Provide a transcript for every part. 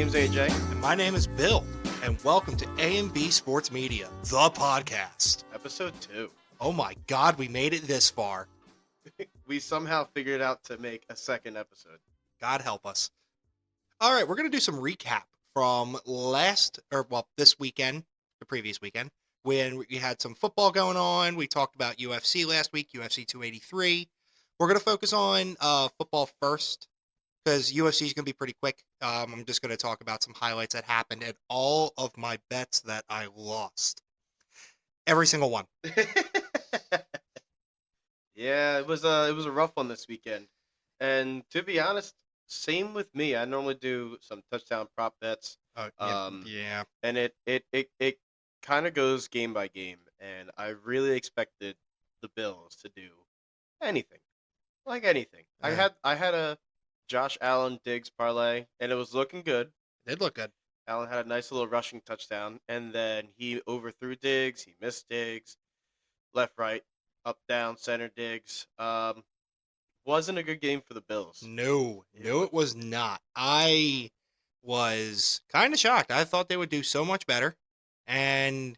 name's AJ. And my name is Bill, and welcome to A&B Sports Media, the podcast. Episode 2. Oh my God, we made it this far. We somehow figured out to make a second episode. God help us. All right, we're going to do some recap from this weekend, the previous weekend, when we had some football going on. We talked about UFC last week, UFC 283. We're going to focus on football first, because UFC is going to be pretty quick. I'm just going to talk about some highlights that happened and all of my bets that I lost. Every single one. Yeah, it was a rough one this weekend. And to be honest, same with me. I normally do some touchdown prop bets. Yeah. And it kind of goes game by game. And I really expected the Bills to do anything. Like anything. Yeah. I had a Josh Allen Diggs parlay, and it was looking good. It did look good. Allen had a nice little rushing touchdown, and then he overthrew Diggs. He missed Diggs. Left, right, up, down, center Diggs. Wasn't a good game for the Bills. No, it was not. I was kind of shocked. I thought they would do so much better. And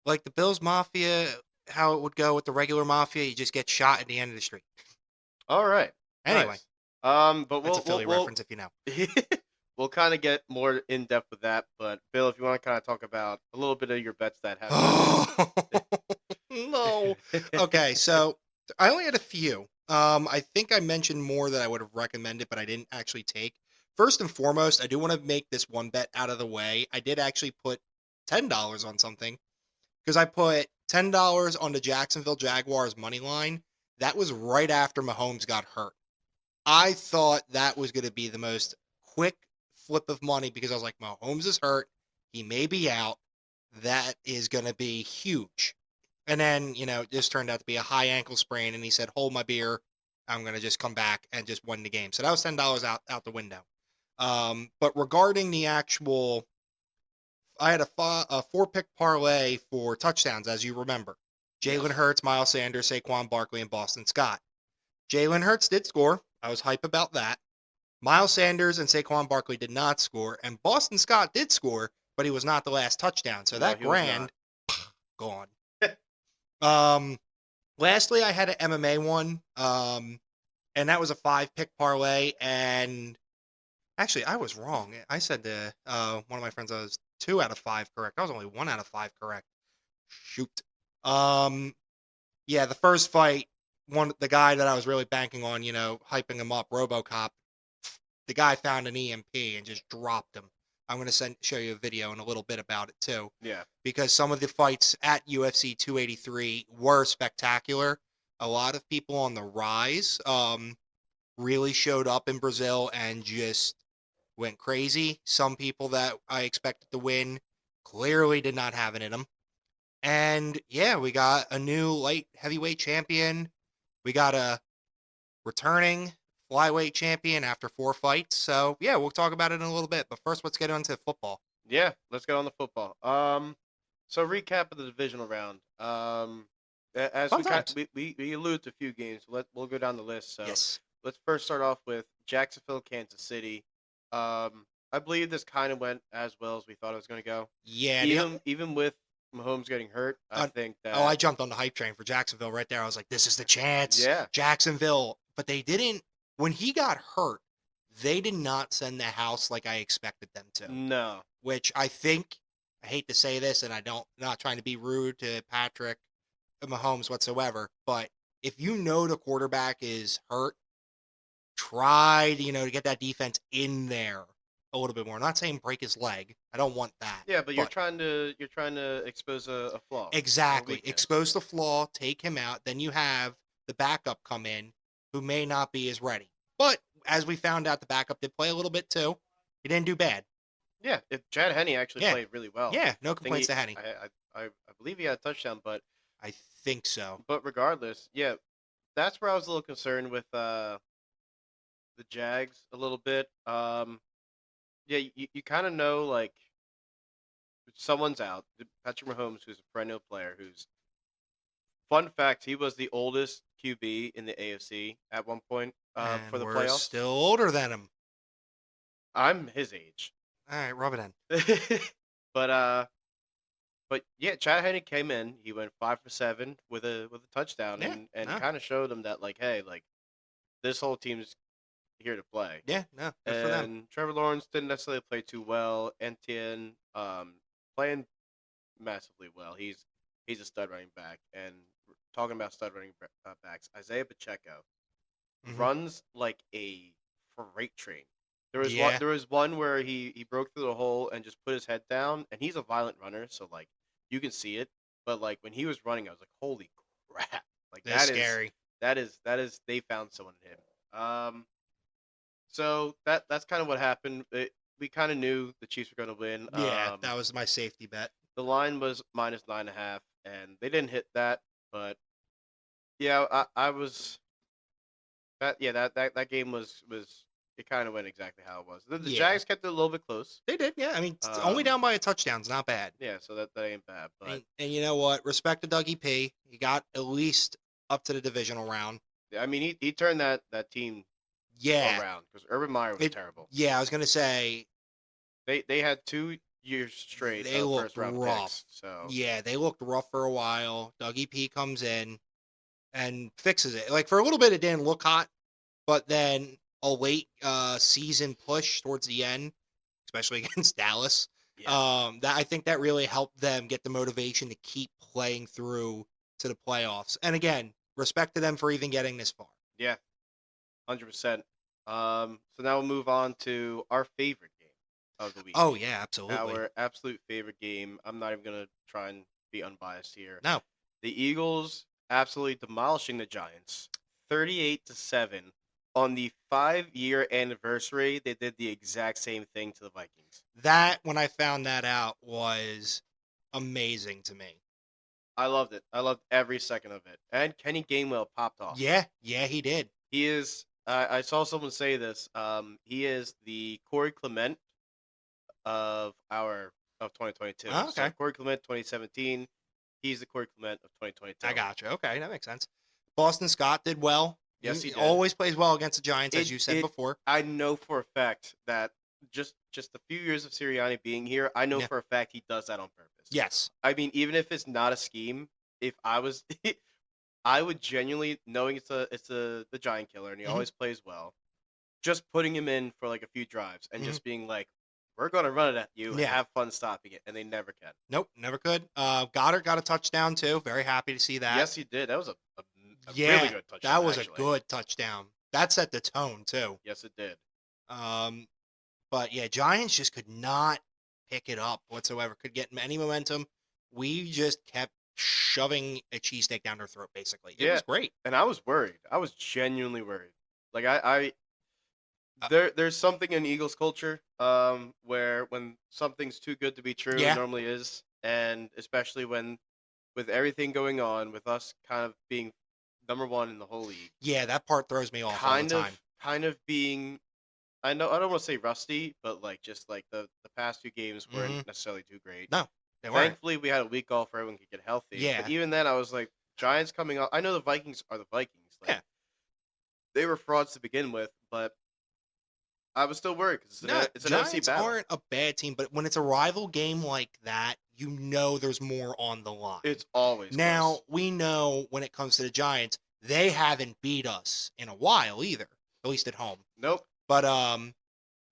like the Bills Mafia, how it would go with the regular Mafia, you just get shot at the end of the street. All right. Anyway. Nice. But That's a Philly reference if you know. We'll kind of get more in depth with that. But Bill, if you want to kind of talk about a little bit of your bets that happened. No. Okay, so I only had a few. I think I mentioned more that I would have recommended, but I didn't actually take. First and foremost, I do want to make this one bet out of the way. I did actually put $10 on something because I put $10 on the Jacksonville Jaguars money line. That was right after Mahomes got hurt. I thought that was going to be the most quick flip of money because I was like, Mahomes is hurt. He may be out. That is going to be huge. And then, it just turned out to be a high ankle sprain, and he said, hold my beer. I'm going to just come back and just win the game. So that was $10 out the window. But regarding the actual, I had a 4-pick parlay for touchdowns, as you remember. Jalen Hurts, Miles Sanders, Saquon Barkley, and Boston Scott. Jalen Hurts did score. I was hype about that. Miles Sanders and Saquon Barkley did not score, and Boston Scott did score, but he was not the last touchdown. So that grand, gone. Lastly, I had an MMA one, and that was a 5-pick parlay, and actually, I was wrong. I said to one of my friends I was 2 out of 5 correct. I was only 1 out of 5 correct. Shoot. Yeah, the first fight, the guy that I was really banking on, hyping him up, RoboCop, the guy found an EMP and just dropped him. I'm going to show you a video in a little bit about it too. Yeah. Because some of the fights at UFC 283 were spectacular. A lot of people on the rise really showed up in Brazil and just went crazy. Some people that I expected to win clearly did not have it in them. And yeah, we got a new light heavyweight champion. We got a returning flyweight champion after 4 fights. So yeah, we'll talk about it in a little bit. But first, let's get on to football. Yeah, let's get on the football. So recap of the divisional round. As we alluded to a few games, we'll go down the list. So yes. Let's first start off with Jacksonville, Kansas City. I believe this kind of went as well as we thought it was going to go. Yeah. Even with Mahomes getting hurt, I think that. Oh, I jumped on the hype train for Jacksonville right there. I was like, this is the chance. Yeah. Jacksonville. But they didn't. When he got hurt, they did not send the house like I expected them to. No. Which I think, I hate to say this, and not trying to be rude to Patrick Mahomes whatsoever, but if you know the quarterback is hurt, try to get that defense in there a little bit more. I'm not saying break his leg. I don't want that. Yeah, but you're trying to expose a flaw. Exactly. Expose the flaw, take him out, then you have the backup come in who may not be as ready. But as we found out, the backup did play a little bit too. He didn't do bad. Yeah, Chad Henne actually played really well. Yeah, no complaints to Henne. I believe he had a touchdown, but I think so. But regardless, yeah, that's where I was a little concerned with the Jags a little bit. Yeah, you kind of know, like, someone's out. Patrick Mahomes, who's a perennial player, fun fact, he was the oldest QB in the AFC at one point for the we're playoffs. Still older than him. I'm his age. All right, rub it in. but but yeah, Chad Henne came in. He went 5 for 7 with a touchdown, Yeah, and no, kind of showed him that like, hey, like this whole team's here to play. yeah, no, good for them. And Trevor Lawrence didn't necessarily play too well. Etienne playing massively well. He's a stud running back. And talking about stud running backs, Isaiah Pacheco Hmm. runs like a freight train. Yeah, There was one where he broke through the hole and just put his head down, and he's a violent runner, so like you can see it. But like when he was running, I was like, holy crap! Like that's scary. that is they found someone in him. So that's kind of what happened. We kind of knew the Chiefs were going to win. Yeah, that was my safety bet. The line was minus 9.5, and they didn't hit that. But yeah, I was that yeah that game was it kind of went exactly how it was. The Yeah, Jags kept it a little bit close. they did. Yeah, I mean, only Um, down by a touchdown's not bad. yeah, so that ain't bad. But And you know what? Respect to Dougie P. He got at least up to the divisional round. yeah, I mean he turned that team Yeah, around because Urban Meyer was it. terrible. Yeah, I was gonna say They had 2 years straight they of looked first round rough. picks. So Yeah, they looked rough for a while. Dougie P comes in and fixes it. Like for a little bit, it didn't look hot, but then a late season push towards the end, especially against Dallas, yeah, that I think that really helped them get the motivation to keep playing through to the playoffs. And again, respect to them for even getting this far. yeah, 100%. So now we'll move on to our favorite game of the week. Oh yeah, absolutely. Our absolute favorite game. I'm not even gonna try and be unbiased here. No, The Eagles absolutely demolishing the Giants, 38-7. On the 5 year anniversary, they did the exact same thing to the Vikings. that when I found that out was amazing to me. I loved it. I loved every second of it. And Kenny Gainwell popped off. Yeah, yeah, he did. He is. I saw someone say this. He is the Corey Clement of 2022. Oh, So okay, Corey Clement 2017. He's the Corey Clement of 2022. I got you. Okay, that makes sense. Boston Scott did well. Yes, He he did. always plays well against the Giants, as It you said it. before. I know for a fact that just a few years of Sirianni being here, I know Yeah. for a fact he does that on purpose. Yes. I mean, even if it's not a scheme, if I was, I would genuinely knowing it's the Giant Killer and he Hmm. always plays well. Just putting him in for like a few drives and Hmm. just being like, "We're gonna run it at you and Yeah. have fun stopping it," and they never can. Nope, never could. Goddard got a touchdown too. Very happy to see that. Yes, he did. That was a really Yeah, good touchdown. that was a Actually, good touchdown. That set the tone too. yes, it did. Um, but yeah, Giants just could not pick it up whatsoever. Could get any momentum. We just kept shoving a cheesesteak down their throat. Basically, it Yeah, was great. and I was worried. I was genuinely worried. Like I Uh, there's something in Eagles culture, where when something's too good to be true, it yeah, normally is, and especially when with everything going on, with us kind of being number one in the whole league, yeah, that part throws me off all the time. kind of being, I don't want to say rusty, but like just like the past few games weren't Hmm. necessarily too great. No, they weren't. Thankfully, we had a week off where everyone could get healthy, but Yeah, even then, I was like, Giants coming off. I know the Vikings are the Vikings, like yeah. they were frauds to begin with, but I was still worried because No, it's an NFC Giants battle. aren't a bad team, but when it's a rival game like that, you know there's more on the line. It's always Now, close. we know when it comes to the Giants, they haven't beat us in a while either, at least at home. Nope. But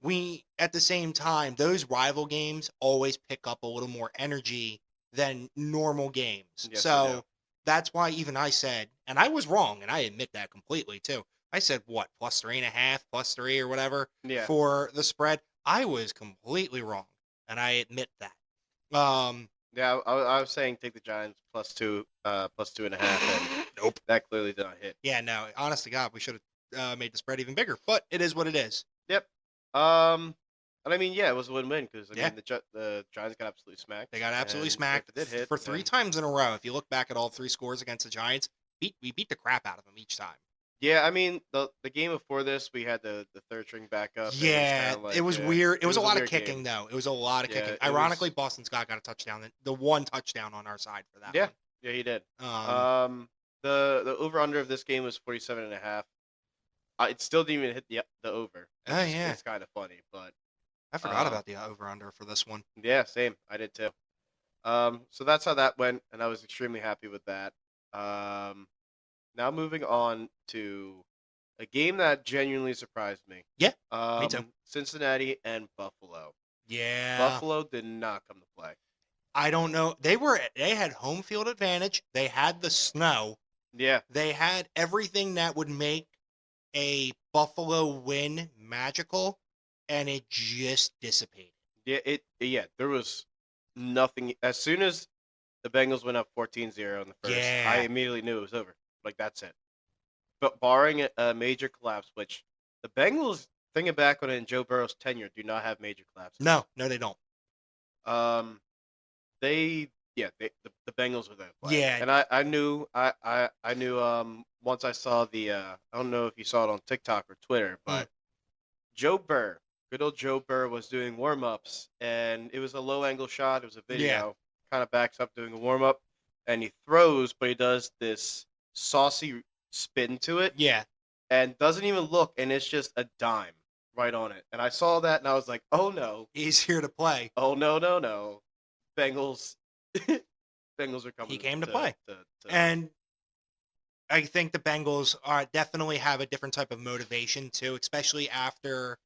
we at the same time, those rival games always pick up a little more energy than normal games. Yes, they do. So that's why even I said, and I was wrong, and I admit that completely too. I said what, +3.5, +3 or whatever Yeah. for the spread. I was completely wrong, and I admit that. Yeah. I was saying take the Giants plus 2.5, and Nope. that clearly did not hit. Yeah, no, honest to God, we should have made the spread even bigger, but it is what it is. Yep. And I mean, yeah, it was a win-win because I Yeah. mean the Giants got absolutely smacked. They got absolutely and smacked if it did hit for 3 then times in a row. If you look back at all 3 scores against the Giants, we beat the crap out of them each time. yeah, I mean the game before this we had the third string backup. And Yeah, it was, it was yeah, weird. It was a lot of weird kicking game. though. It was a lot of Yeah, kicking. it Ironically, was. Boston Scott got a touchdown, the one touchdown on our side for that Yeah, one. yeah, he did. Um, The over under of this game was 47.5. It still didn't even hit the over, which oh is yeah. it's kind of funny, but I forgot Um, about the over/under for this one. yeah, same. I did too. So that's how that went, and I was extremely happy with that. Um, Now moving on to a game that genuinely surprised me. Yeah, me too. Cincinnati and Buffalo. Yeah. Buffalo did not come to play. I don't know. They had home field advantage. They had the snow. Yeah, They had everything that would make a Buffalo win magical, and it just dissipated. yeah. There was nothing. As soon as the Bengals went up 14-0 in the first, I Yeah. immediately knew it was over. Like that's it. But barring a major collapse, which the Bengals, thinking back on it in Joe Burrow's tenure, do not have major collapses. No, they don't. Um, they the Bengals were going to play, Yeah. and I knew once I saw the I don't know if you saw it on TikTok or Twitter, Mm, but Joe Burr, good old Joe Burr, was doing warm ups, and it was a low angle shot. It was a yeah. video, kind of backs up doing a warm up, and he throws, but he does this saucy spin to it, Yeah. and doesn't even look, and it's just a dime right on it. And I saw that, and I was like, oh no, He's here to play. oh no, no, no, Bengals. Bengals are He coming came to to, play. to And I think the Bengals are definitely have a different type of motivation too, especially after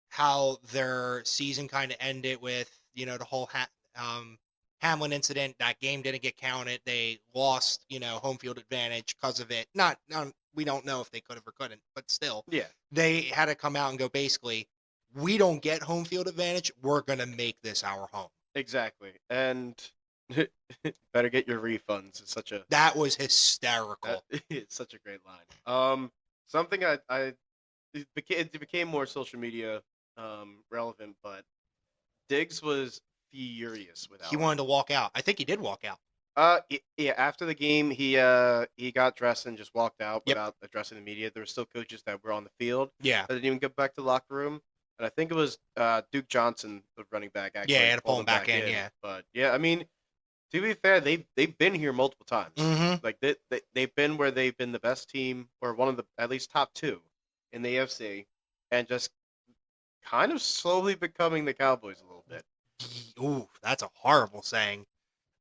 how their season kind of ended with, the whole Hamlin incident. That game didn't get counted. They lost, home field advantage because of it. Not we don't know if they could have or couldn't, but still, yeah, they had to come out and go basically, we don't get home field advantage. We're gonna make this our home. exactly. And better get your refunds. That was hysterical. It's such a great line. Something I it became more social media relevant, but Diggs was furious with He Allen. wanted to walk out. I think he did walk out. Yeah. After the game, he got dressed and just walked out Yep. without addressing the media. There were still coaches that were on the field Yeah. that didn't even get back to the locker room, and I think it was Duke Johnson, the running back, Yeah, actually he had to pull pulled him him back back in. in. Yeah. But yeah, I mean, to be fair, they've been here multiple times. Mm-hmm. Like they've been where they've been the best team or one of the at least top two in the AFC, and just kind of slowly becoming the Cowboys a little bit. Ooh, that's a horrible saying.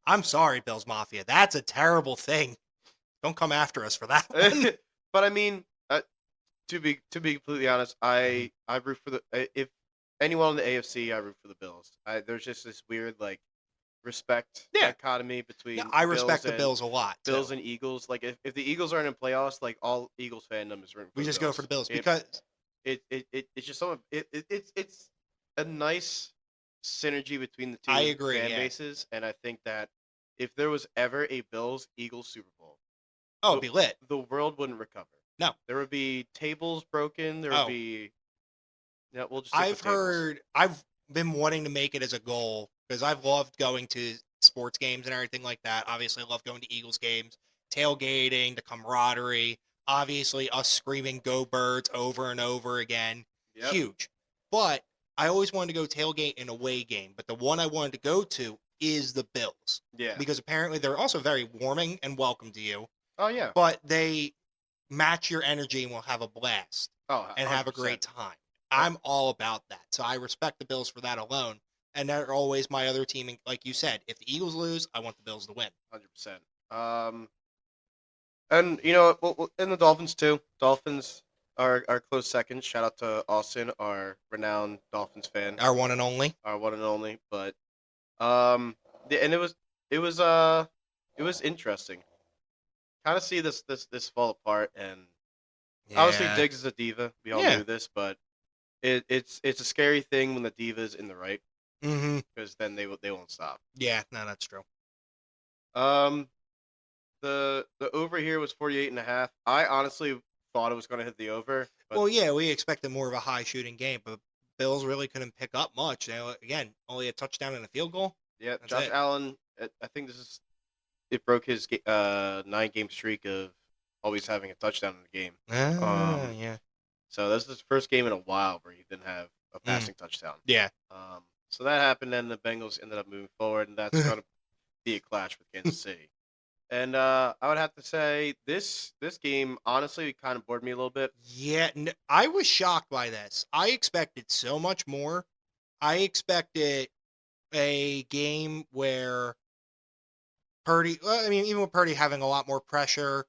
I'm sorry, Bills Mafia. That's a terrible thing. Don't come after us for that one. But I mean, to be completely honest, Mhm. I root for the if anyone in the AFC, I root for the Bills. There's just this weird like respect Yeah. dichotomy No, between I Bills respect the and Bills a lot Bills too. and Eagles. Like if the Eagles aren't in playoffs, like all Eagles fandom is rooting for We the just go for Bills. the Bills It because it's just some it's a nice synergy between the I two agree. fan Yeah. bases, and I think that if there was ever a Bills Eagles Super Bowl, Oh, it'd the be lit. the world wouldn't recover. No. There would be tables broken. There would Oh, be yeah. We'll just stick with tables. I've been wanting to make it as a goal because I've loved going to sports games and everything like that. Obviously, I love going to Eagles games, tailgating, the camaraderie. Obviously, us screaming "Go Birds" over and over again, Yep. huge. But I always wanted to go tailgate an away game. But the one I wanted to go to is the Bills Yeah. because apparently they're also very warming and welcome to you. Oh yeah. But they match your energy and will have a blast Oh, and have a great 100%. time. I'm all about that. So I respect the Bills for that alone. And they're always my other team. And like you said, if the Eagles lose, I want the Bills to win. 100%. And and the Dolphins too. Dolphins are close second. Shout out to Austin, our renowned Dolphins fan, Our one and only. our one and only. But and it was interesting. Kind of see this fall apart, and obviously Yeah. Diggs is a diva. We all Yeah. knew this, but it's a scary thing when the diva is in the right Mm-hmm. because then they won't stop. Yeah. No, that's true. Um, the over here was 48.5. I honestly thought it was going to hit the over, but Well, yeah, we expected more of a high shooting game, but Bills really couldn't pick up much. Again, only a touchdown and a field goal. yeah, That's Josh it. Allen. I think it broke his 9-game streak of always having a touchdown in the game. Ah, Um, yeah. so this is his first game in a while where he didn't have a Mm, passing touchdown. yeah. So that happened, and the Bengals ended up moving forward, and that's going to be a clash with Kansas City. And I would have to say this game honestly kind of bored me a little bit. Yeah, I was shocked by this. I expected so much more. I expected a game where Purdy. Well, I mean, even with Purdy having a lot more pressure,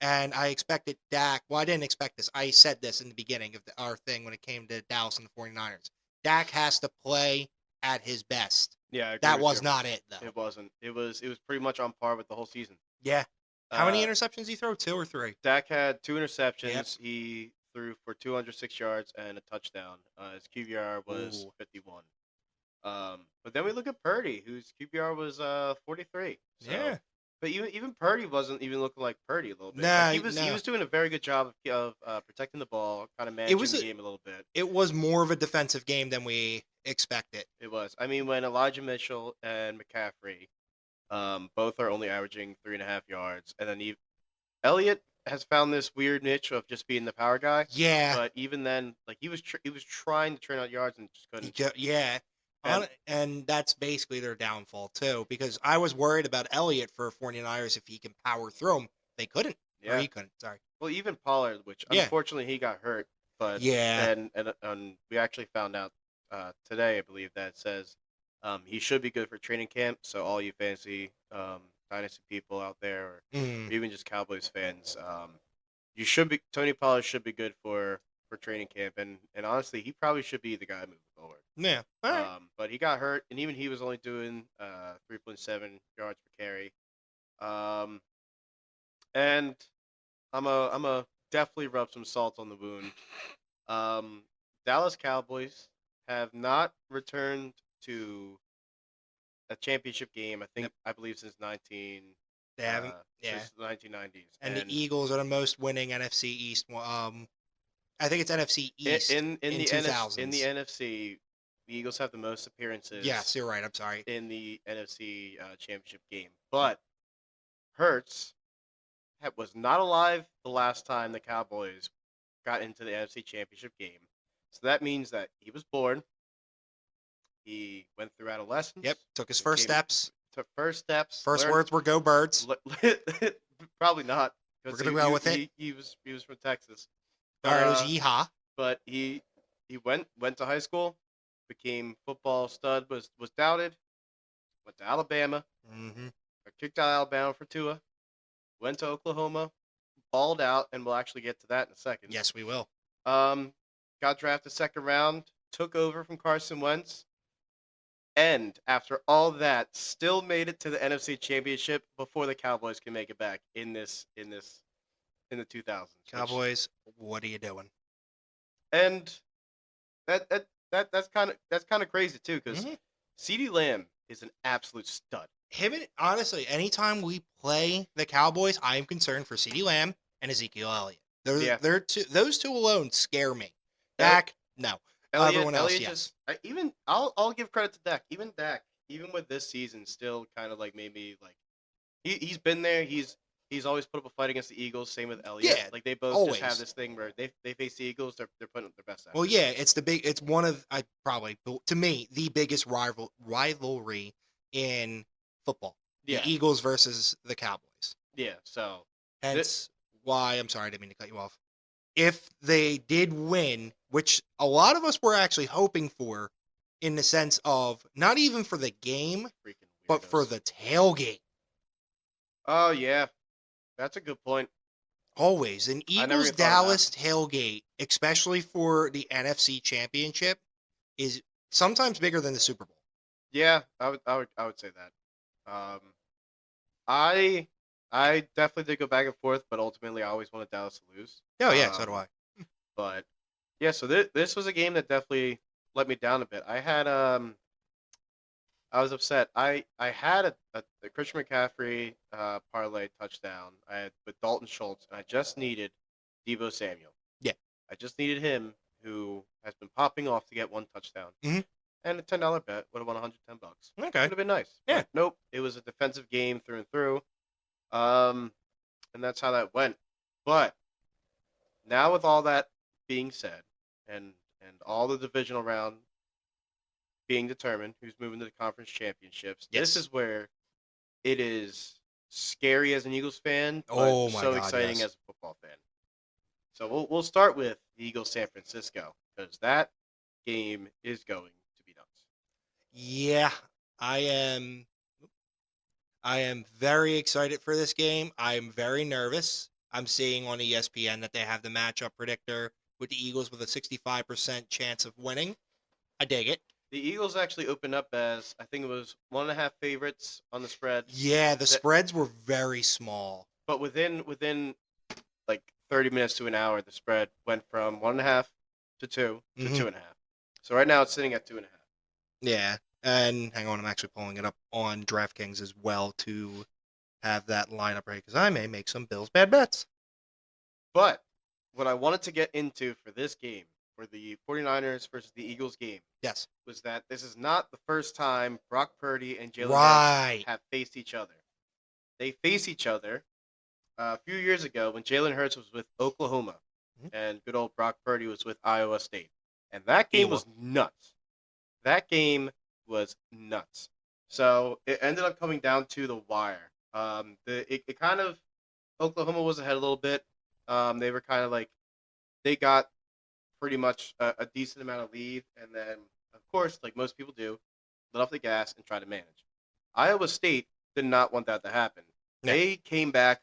and I expected Dak. Well, I didn't expect this. I said this in the beginning of our thing when it came to Dallas and the 49ers. Dak has to play at his best. Yeah, I agree That with was you. not it though. It wasn't. It was pretty much on par with the whole season. Yeah. How many Uh, interceptions did he throw? 2 or 3? Dak had 2 Yep. interceptions. He threw for 206 yards and a touchdown. His QBR was Ooh. 51. But then we look at Purdy, whose QBR was 43. So, Yeah. but even Purdy wasn't even looking like Purdy a little bit. Like Nah, he nah. was doing a very good job of protecting the ball, kind of It managing was the a, game a little bit. it was more of a defensive game than we expected. It was. I mean, when Elijah Mitchell and McCaffrey, both are only averaging 3.5 yards, and then Elliott has found this weird niche of just being the power guy. Yeah. But even then, like he was trying to turn out yards and just couldn't. Yeah. And And that's basically their downfall too, because I was worried about Elliott for 49ers if he can power through them. They couldn't. Or yeah, he couldn't. Sorry. well, even Pollard, which Yeah. unfortunately he got hurt, but Yeah. and we actually found out today, I believe, that it says he should be good for training camp. So all you fantasy dynasty people out there, or Mm. even just Cowboys fans, you should be Tony Pollard should be good for training camp, and honestly, he probably should be the guy moving forward. Yeah. All right. But he got hurt, and even he was only doing 3.7 yards per carry. Um, and I'm a definitely rub some salt on the wound. Um, Dallas Cowboys have not returned to a championship game. Yep. I believe since They haven't. Yeah. since the 1990s. And the Eagles are the most winning NFC East. I think it's NFC East in the 2000s. in the NFC, the Eagles have the most appearances. Yes, you're right. I'm sorry. In the NFC championship game, but Hurts was not alive the last time the Cowboys got into the NFC championship game. So that means that he was born. He went through adolescence. Yep. Took his first steps. Took first steps. First words were "Go Birds." Probably not. We're gonna go with it. He was from Texas. All right, it was yeehaw. But he went to high school, became football stud. Was doubted. Went to Alabama. Mm-hmm. Got kicked out of Alabama for Tua. Went to Oklahoma. Balled out, and we'll actually get to that in a second. Yes, we will. Got drafted second round. Took over from Carson Wentz. And after all that, still made it to the NFC Championship before the Cowboys can make it back in the 2000s. Cowboys, what are you doing? And that's kind of crazy too, because CeeDee Lamb is an absolute stud. Honestly, anytime we play the Cowboys, I am concerned for CeeDee Lamb and Ezekiel Elliott. Those two alone scare me. Dak, no. Everyone else, yes. I'll give credit to Dak. Even Dak, even with this season, still kind of like made me like he's been there. He's always put up a fight against the Eagles. Same with Elliott. Yeah, like they both always. just have this thing where they face the Eagles. They're putting up their best. Well, yeah, it's one of to me the biggest rivalry in football. Yeah. The Eagles versus the Cowboys. Yeah. So hence why I'm sorry, I didn't mean to cut you off. If they did win, which a lot of us were actually hoping for, in the sense of not even for the game, but for the tailgate. Oh yeah, that's a good point. Always an Eagles Dallas tailgate, especially for the NFC Championship, is sometimes bigger than the Super Bowl. Yeah, I would say that. I definitely did go back and forth, but ultimately I always wanted Dallas to lose. Oh yeah, so do I. But yeah, so this was a game that definitely let me down a bit. I was upset. I had a Christian McCaffrey parlay touchdown. I had with Dalton Schultz, and I just needed Deebo Samuel. Yeah, I just needed him, who has been popping off to get one touchdown. Mm-hmm. And a $10 bet would have won $110. Okay, would have been nice. Yeah. But nope, it was a defensive game through and through. And that's how that went. But now with all that being said, and all the divisional round being determined, who's moving to the conference championships, yes. This is where it is scary as an Eagles fan, but exciting as a football fan. So we'll start with the Eagles San Francisco, because that game is going to be nuts. Yeah, I am. I am very excited for this game. I am very nervous. I'm seeing on ESPN that they have the matchup predictor with the Eagles with a 65% chance of winning. I dig it. The Eagles actually opened up as I think it was 1.5 favorites on the spread. Yeah, the That, spreads were very small. but within like 30 minutes to an hour, the spread went from 1.5 to 2 to Hmm. 2.5. So right now it's sitting at 2.5. Yeah, and hang on, I'm actually pulling it up on DraftKings as well to have that lineup right because I may make some Bills bad bets. But what I wanted to get into for this game, for the 49ers versus the Eagles game, Yes. was that this is not the first time Brock Purdy and Jalen Hurts Right. have faced each other. They faced each other a few years ago when Jalen Hurts was with Oklahoma Mhm. and good old Brock Purdy was with Iowa State. And that game Ewa. was nuts. That game was nuts. So it ended up coming down to the wire. It kind of Oklahoma was ahead a little bit. They were kind of like they got pretty much a decent amount of lead, and then of course, like most people do, let off the gas and try to manage. Iowa State did not want that to happen. No. They came back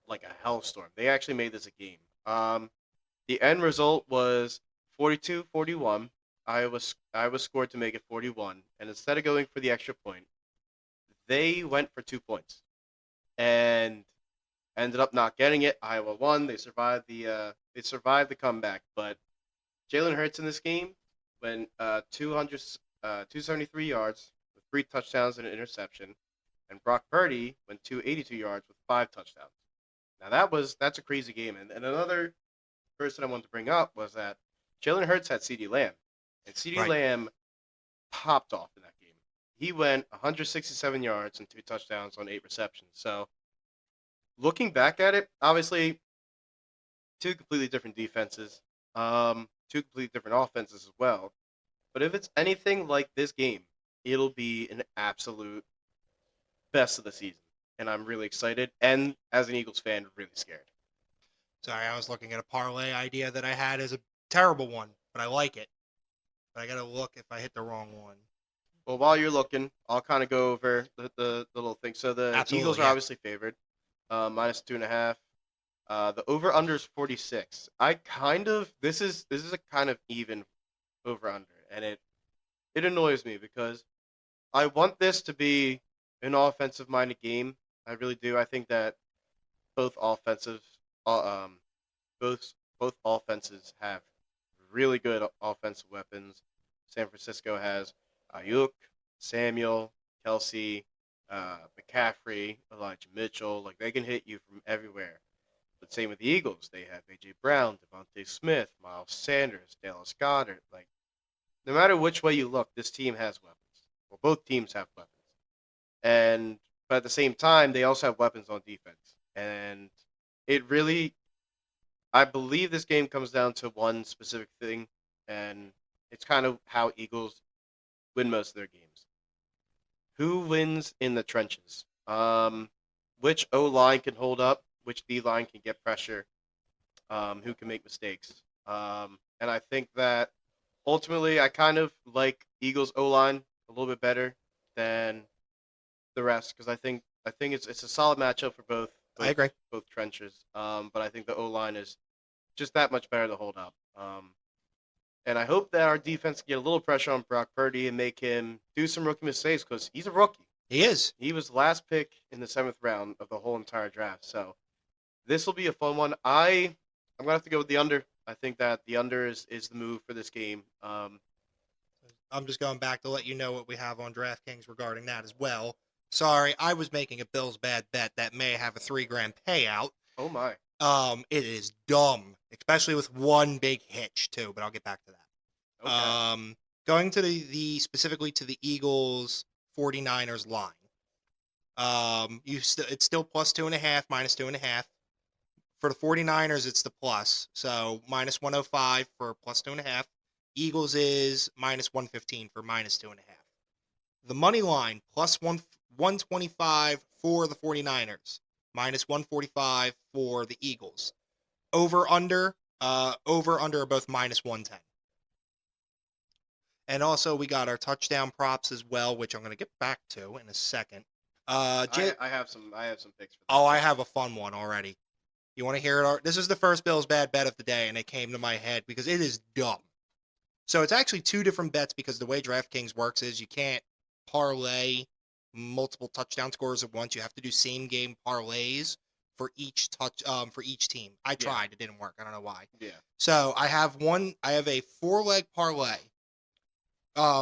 like a hellstorm. They actually made this a game. The end result was 42-41. Iowa scored to make it 41, and instead of going for the extra point, they went for 2 points and ended up not getting it. Iowa won. They survived the comeback, but Jalen Hurts in this game went 273 yards with 3 touchdowns and an interception, and Brock Purdy went 282 yards with 5 touchdowns. Now that's a crazy game, and another person I wanted to bring up was that Jalen Hurts had CeeDee Lamb, and CeeDee Right. Lamb popped off in that game. He went 167 yards and 2 touchdowns on 8 receptions. So looking back at it, obviously two completely different defenses, two completely different offenses as well. But if it's anything like this game, it'll be an absolute best of the season, and I'm really excited. And as an Eagles fan, really scared. Sorry, I was looking at a parlay idea that I had as a terrible one, but I like it. But I gotta look if I hit the wrong one. Well, while you're looking, I'll kind of go over the little thing. So the Eagles Absolutely, are yeah. obviously favored, -2.5. The over under is 46. I kind of this is a kind of even over under, and it annoys me because I want this to be an offensive minded game. I really do. I think that both offensive, uh, um, both offenses have really good offensive weapons. San Francisco has Ayuk, Samuel, Kelsey, McCaffrey, Elijah Mitchell. Like they can hit you from everywhere. But same with the Eagles. They have AJ Brown, Devontae Smith, Miles Sanders, Dallas Goddard. Like no matter which way you look, this team has weapons. Well, both teams have weapons, and but at the same time, they also have weapons on defense. And it really, I believe, this game comes down to one specific thing, and it's kind of how Eagles win most of their games. Who wins in the trenches? Which O line can hold up? Which D line can get pressure? Who can make mistakes? And I think that ultimately, I kind of like Eagles O line a little bit better than the rest because I think it's a solid matchup for both I both agree. both trenches. But I think the O line is just that much better to hold up. And I hope that our defense can get a little pressure on Brock Purdy and make him do some rookie mistakes because he's a rookie. He is. He was the last pick in the 7th round of the whole entire draft. So this will be a fun one. I'm gonna have to go with the under. I think that the under is the move for this game. I'm just going back to let you know what we have on DraftKings regarding that as well. Sorry, I was making a Bills bad bet that may have a $3,000 payout. Oh my. It is dumb, especially with one big hitch too. But I'll get back to that. Okay. Going to the specifically to the Eagles 49ers line. It's still +2.5, -2.5. For the 49ers, it's the plus. So -105 for +2.5. Eagles is -115 for -2.5. The money line +125 for the 49ers, -145 for the Eagles. Over under are both -110. And also, we got our touchdown props as well, which I'm going to get back to in a second. Jay, I have some picks for oh, that I too. have a fun one already. You want to hear it? This is the first Bills bad bet of the day, and it came to my head because it is dumb. So it's actually two different bets because the way DraftKings works is you can't parlay multiple touchdown scores at once. You have to do same game parlays for each for each team. I Yeah. tried, it didn't work. I don't know why. Yeah. So I have a 4-leg parlay,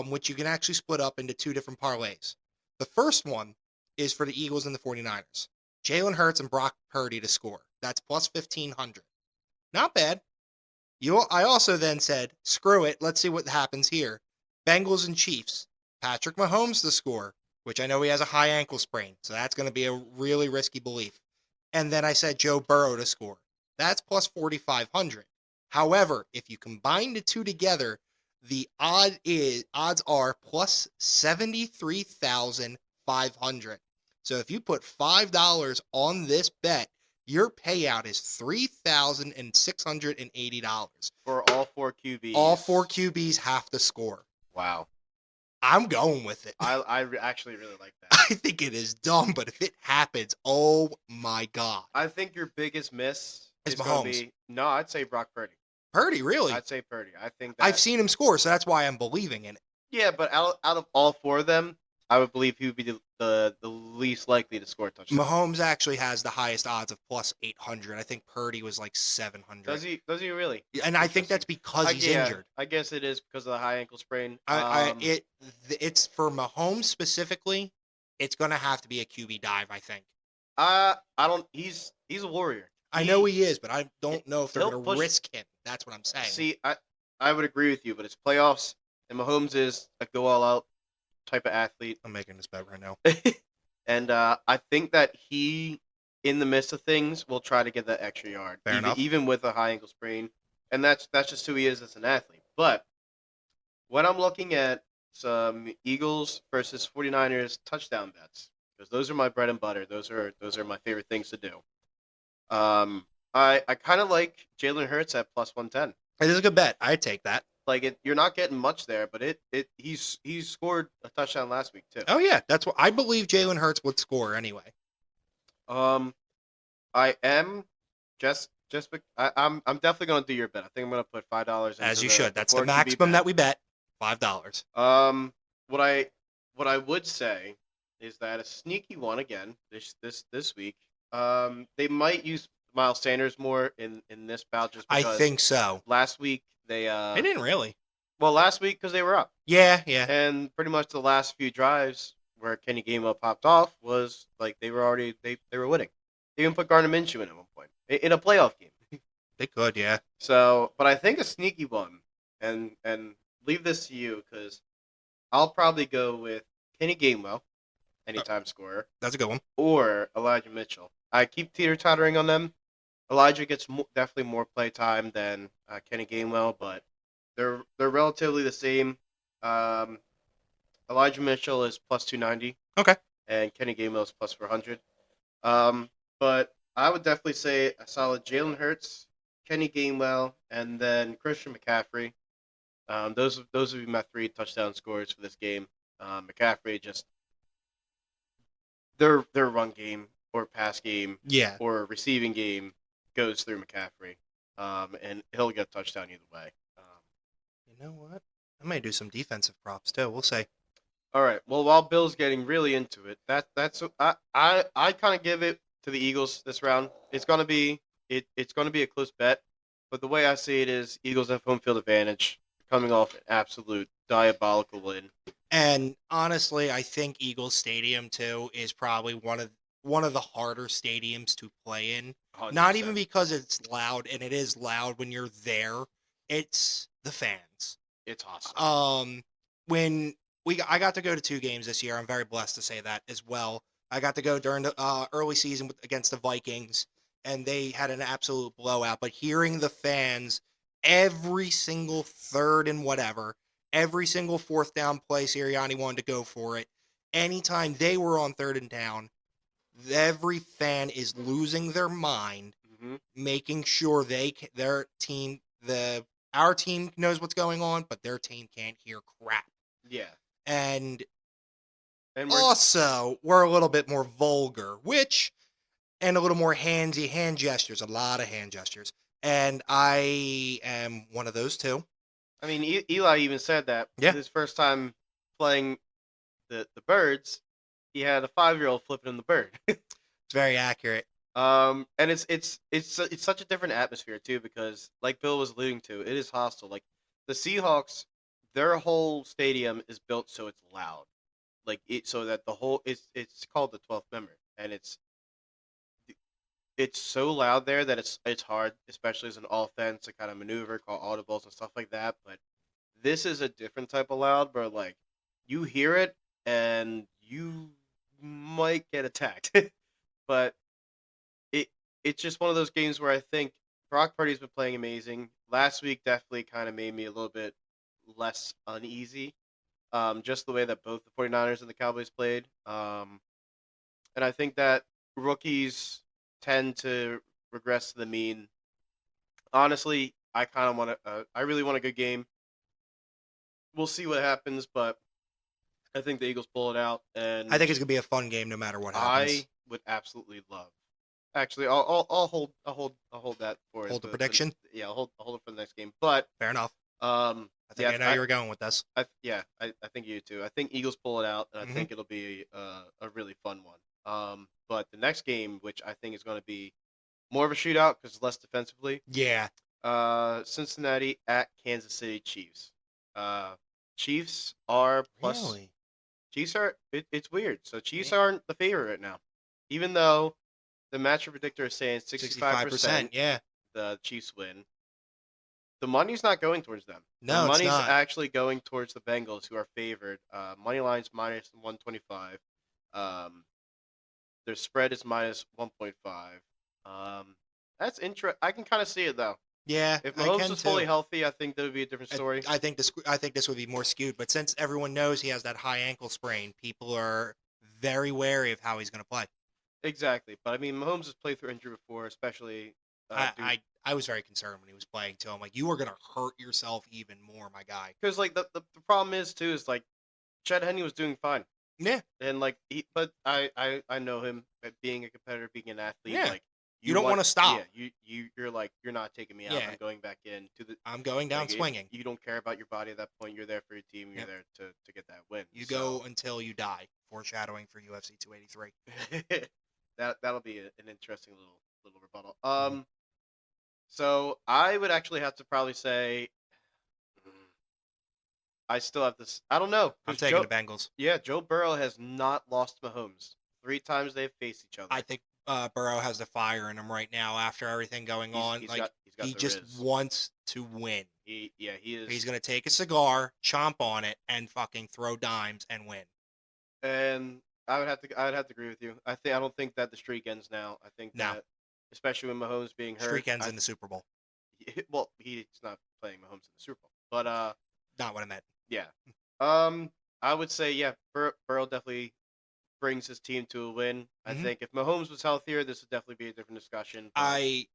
which you can actually split up into two different parlays. The first one is for the Eagles and the 49ers. Jalen Hurts and Brock Purdy to score. That's plus 1,500. Not bad. I also then said, screw it. Let's see what happens here. Bengals and Chiefs. Patrick Mahomes to score, which I know he has a high ankle sprain, so that's going to be a really risky belief. And then I said Joe Burrow to score. That's plus 4,500. However, if you combine the two together, the odds are plus 73,500. So if you put $5 on this bet, your payout is $3,680 For all 4 QBs. All 4 QBs have to score. Wow. I'm going with it. Actually really like that. I think it is dumb, but if it happens, oh my god! I think your biggest miss It's is going to Mahomes. be no. I'd say Brock Purdy. Purdy, really? I'd say Purdy. I think that I've seen him score, so that's why I'm believing in it. Yeah, but out of all 4 of them, I would believe he would be the least likely to score a touchdown. Mahomes actually has the highest odds of plus 800. I think Purdy was like 700. Does he really? And I think that's because he's injured. I guess it is because of the high ankle sprain. It's for Mahomes specifically. It's going to have to be a QB dive, I think. I don't. He's a warrior. I know he is, but I don't know if they're he'll going to push- risk him. That's what I'm saying. See, I would agree with you, but it's playoffs, and Mahomes is a go all out type of athlete. I'm making this bet right now. And I think that he, in the midst of things, will try to get that extra yard, Fair enough. even with a high ankle sprain. And that's just who he is as an athlete. But when I'm looking at some Eagles versus 49ers touchdown bets, because those are my bread and butter. Those are my favorite things to do. I kind of like Jalen Hurts at plus 110. It is a good bet. I'd take that. Like you're not getting much there, but he's scored a touchdown last week too. Oh yeah, that's what I believe. Jalen Hurts would score anyway. I am I'm definitely gonna do your bet. I think I'm gonna put $5. As you should. That's the maximum that we bet. $5. What I would say is that a sneaky one again this week. They might use Miles Sanders more in this bout just because I think so. last week they didn't really. Well, last week because they were up. Yeah. And pretty much the last few drives where Kenny Gainwell popped off was like they were already they were winning. They even put Gardner Minshew in at one point in a playoff game. They could, yeah. So, but I think a sneaky one, and leave this to you because I'll probably go with Kenny Gainwell, anytime scorer. That's a good one. Or Elijah Mitchell. I keep teeter-tottering on them. Elijah gets definitely more play time than Kenny Gainwell, but they're relatively the same. Elijah Mitchell is plus 290. Okay. And Kenny Gainwell is plus 400. But I would definitely say a solid Jalen Hurts, Kenny Gainwell, and then Christian McCaffrey. Those would be my 3 touchdown scores for this game. McCaffrey just their run game or pass game, or receiving game goes through McCaffrey, and he'll get a touchdown either way. You know what? I might do some defensive props too. We'll say. All right. Well, while Bill's getting really into it, I kind of give it to the Eagles this round. It's gonna be a close bet, but the way I see it is Eagles have home field advantage, coming off an absolute diabolical win. And honestly, I think Eagles Stadium too is probably one of the harder stadiums to play in. 100%. Not even because it's loud, and it is loud when you're there. It's the fans. It's awesome. I got to go to 2 games this year. I'm very blessed to say that as well. I got to go during the early season against the Vikings, and they had an absolute blowout. But hearing the fans every single third and whatever, every single 4th down play, Sirianni wanted to go for it. Anytime they were on 3rd and down, every fan is losing their mind, making sure their team, the our team knows what's going on, but their team can't hear crap. Yeah, And and also, we're a little bit more vulgar, and a little more handsy hand gestures, a lot of hand gestures. And I am one of those too. I mean, Eli even said that Yeah, his first time playing the birds, he had a 5-year-old flipping him the bird. it's very accurate. And it's such a different atmosphere too because, like Bill was alluding to, it is hostile. Like the Seahawks, their whole stadium is built so it's loud, like it so that the whole it's called the 12th member, and it's so loud there that it's hard, especially as an offense, to kind of maneuver, call audibles and stuff like that. But this is a different type of loud, where like you hear it and you might get attacked, but it it's just one of those games where I think Brock Purdy's been playing amazing. Last week definitely kind of made me a little bit less uneasy. Just the way that both the 49ers and the Cowboys played. And I think that rookies tend to regress to the mean. Honestly, I really want a good game. We'll see what happens, but I think the Eagles pull it out, I and think it's gonna be a fun game no matter what happens. I would absolutely love. Actually, I'll hold that for Hold the prediction. yeah, I'll hold it for the next game. But Fair enough. I think yeah, I know you were going with this. I think you too. I think Eagles pull it out, and I Hmm. think it'll be a really fun one. But the next game, which I think is going to be more of a shootout because less defensively, Yeah. Cincinnati at Kansas City Chiefs. Uh, Chiefs are plus. Really? Chiefs are. It's weird. So Chiefs Yeah. aren't the favorite right now, even though the matchup predictor is saying 65%. 65% Yeah. the Chiefs win. The money's not going towards them. The No, it's money's not. actually going towards the Bengals, who are favored. Money line's minus 125. Um, their spread is minus 1.5. That's interesting. I can kind of see it though. Yeah, If I Mahomes can was fully too. healthy, I think that would be a different story. I think this would be more skewed, but since everyone knows he has that high ankle sprain, people are very wary of how he's going to play. Exactly, but I mean, Mahomes has played through injury before, especially I, due I was very concerned when he was playing too. I'm like, you are going to hurt yourself even more, my guy. because like the problem is too is like Chad Henne was doing fine. Yeah, And like but I know him being a competitor, being an athlete. yeah. Like You you don't want want, to yeah, stop. you're like you're not taking me out. Yeah, I'm going back in to the I'm going down like it, swinging. you don't care about your body at that point. You're there for your team. You're Yep. there to get that win. You So go until you die. Foreshadowing for UFC 283. that'll be an interesting little rebuttal. Mhm. So I would actually have to probably say mm, I still have this. I don't know I'm because taking the Bengals. Joe Burrow has not lost Mahomes 3 times they've faced each I other. think Burrow has the fire in him right now after everything going on. Like, He's got he the just Riz. wants to win. He He's is, going to take a cigar, chomp on it, and fucking throw dimes and win. and I would have to agree with you. I don't think that the streak ends now. I think No, that especially with Mahomes being hurt, streak ends in the Super Bowl. well he's not playing Mahomes in the Super Bowl, but Not what I meant. yeah, I would say yeah, Burrow definitely brings his team to a win. I Hmm. think if Mahomes was healthier, this would definitely be a different discussion. But I